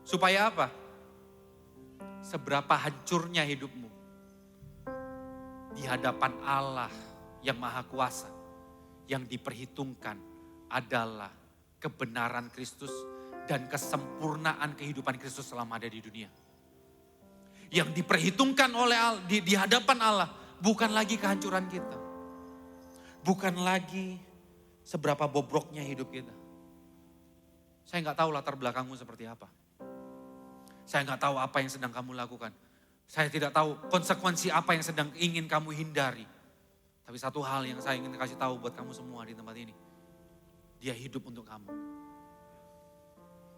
E: Supaya apa? Seberapa hancurnya hidupmu di hadapan Allah yang Maha Kuasa. Yang diperhitungkan adalah kebenaran Kristus dan kesempurnaan kehidupan Kristus selama ada di dunia. Yang diperhitungkan oleh Allah, di hadapan Allah bukan lagi kehancuran kita. Bukan lagi seberapa bobroknya hidup kita. Saya nggak tahu latar belakangmu seperti apa. Saya nggak tahu apa yang sedang kamu lakukan. Saya tidak tahu konsekuensi apa yang sedang ingin kamu hindari. Tapi satu hal yang saya ingin kasih tahu buat kamu semua di tempat ini. Dia hidup untuk kamu.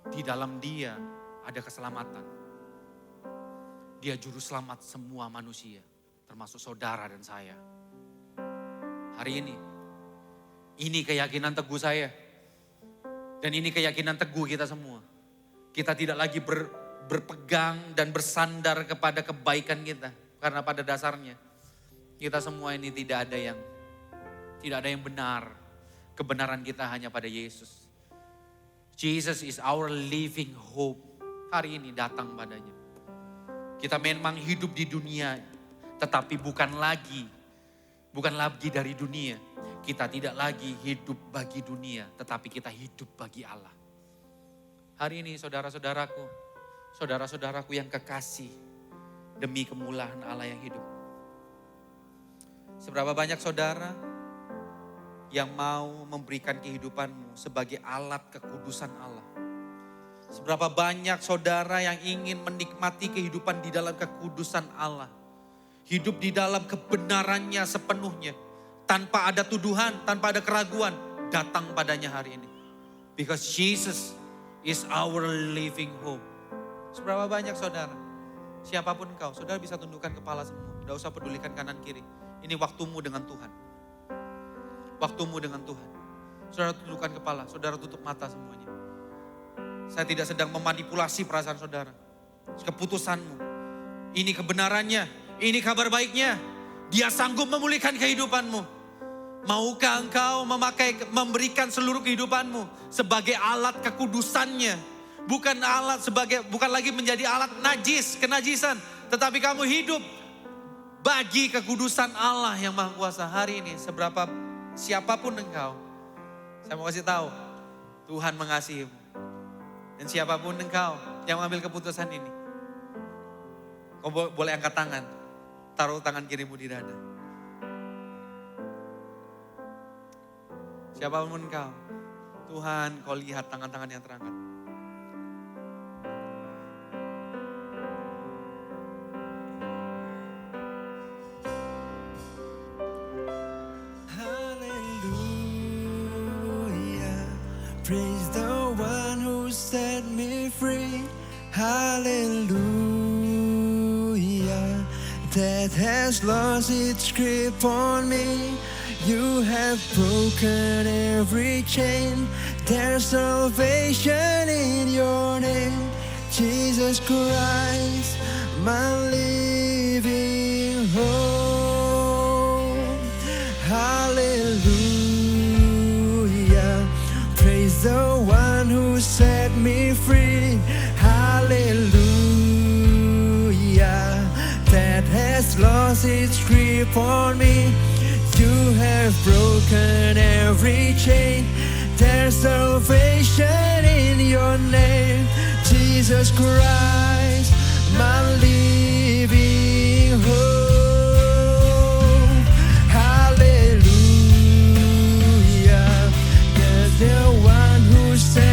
E: Di dalam dia ada keselamatan. Dia juru selamat semua manusia. Termasuk saudara dan saya. Hari ini keyakinan teguh saya. Dan ini keyakinan teguh kita semua. Kita tidak lagi berpegang dan bersandar kepada kebaikan kita. Karena pada dasarnya kita semua ini tidak ada yang benar. Kebenaran kita hanya pada Yesus. Jesus is our living hope. Hari ini datang padanya. Kita memang hidup di dunia, tetapi bukan lagi dari dunia. Kita tidak lagi hidup bagi dunia, tetapi kita hidup bagi Allah. Hari ini saudara-saudaraku yang kekasih demi kemuliaan Allah yang hidup. Seberapa banyak saudara yang mau memberikan kehidupanmu sebagai alat kekudusan Allah. Seberapa banyak saudara yang ingin menikmati kehidupan di dalam kekudusan Allah. Hidup di dalam kebenarannya sepenuhnya. Tanpa ada tuduhan, tanpa ada keraguan. Datang padanya hari ini. Because Jesus is our living hope. Seberapa banyak saudara, siapapun engkau, saudara bisa tundukkan kepala semua. Tidak usah pedulikan kanan kiri. Ini waktumu dengan Tuhan. Waktumu dengan Tuhan. Saudara tundukkan kepala, saudara tutup mata semuanya. Saya tidak sedang memanipulasi perasaan saudara. Keputusanmu. Ini kebenarannya, ini kabar baiknya. Dia sanggup memulihkan kehidupanmu. Maukah engkau memberikan seluruh kehidupanmu sebagai alat kekudusannya? Bukan lagi menjadi alat najis, kenajisan. Tetapi kamu hidup bagi kekudusan Allah yang Maha Kuasa. Hari ini siapapun engkau, saya mau kasih tahu, Tuhan mengasihimu. Dan siapapun engkau yang mengambil keputusan ini, kau boleh angkat tangan, taruh tangan kirimu di dada. Siapapun engkau, Tuhan kau lihat tangan-tangan yang terangkat.
F: Praise the one who set me free. Hallelujah. Death has lost its grip on me. You have broken every chain. There's salvation in your name. Jesus Christ, my living hope. Hallelujah. The one who set me free. Hallelujah. That has lost its grip on me. You have broken every chain. There's salvation in your name. Jesus Christ, my living hope. Hallelujah. The one who said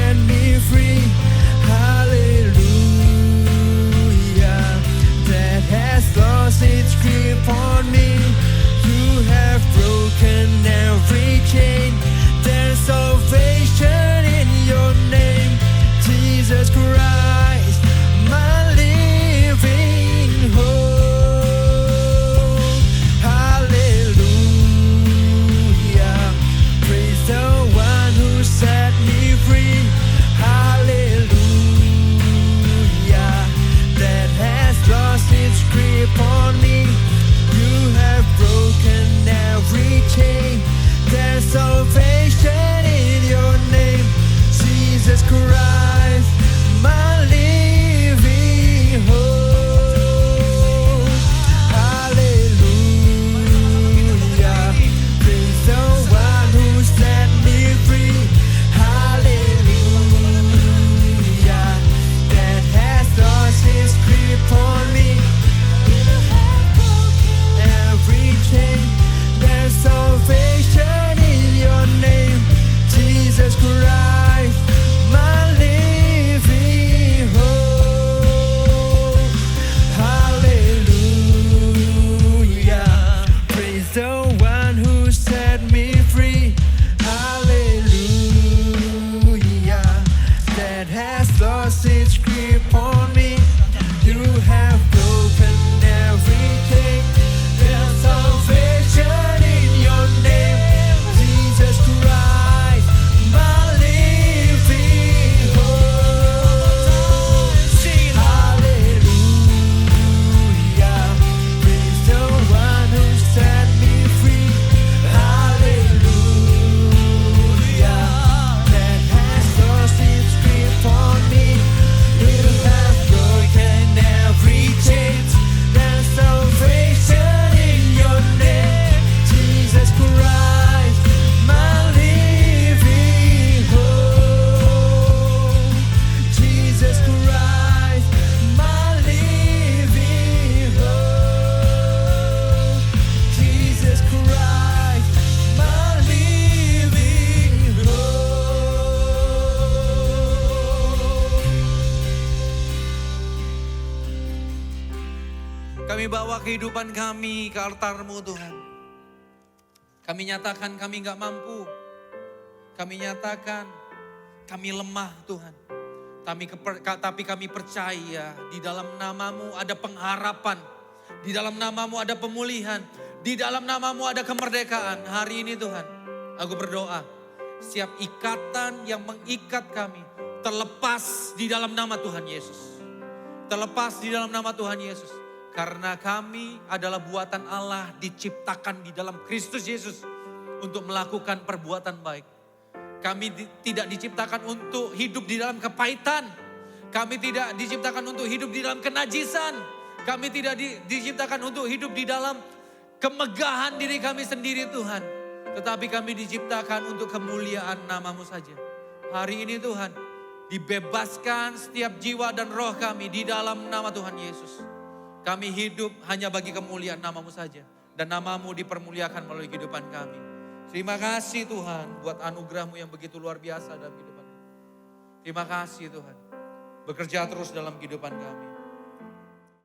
E: Kami bawa kehidupan kami ke altar-Mu Tuhan. Kami nyatakan kami gak mampu. Kami nyatakan kami lemah Tuhan. Tapi kami percaya di dalam nama-Mu ada pengharapan. Di dalam nama-Mu ada pemulihan. Di dalam nama-Mu ada kemerdekaan. Hari ini Tuhan, aku berdoa. Setiap ikatan yang mengikat kami terlepas di dalam nama Tuhan Yesus. Terlepas di dalam nama Tuhan Yesus. Karena kami adalah buatan Allah diciptakan di dalam Kristus Yesus untuk melakukan perbuatan baik. Kami tidak diciptakan untuk hidup di dalam kepahitan. Kami tidak diciptakan untuk hidup di dalam kenajisan. Kami tidak diciptakan untuk hidup di dalam kemegahan diri kami sendiri Tuhan. Tetapi kami diciptakan untuk kemuliaan nama-Mu saja. Hari ini Tuhan, dibebaskan setiap jiwa dan roh kami di dalam nama Tuhan Yesus. Kami hidup hanya bagi kemuliaan nama-Mu saja. Dan nama-Mu dipermuliakan melalui kehidupan kami. Terima kasih Tuhan buat anugerah-Mu yang begitu luar biasa dalam kehidupan kami. Terima kasih Tuhan. Bekerja terus dalam kehidupan kami.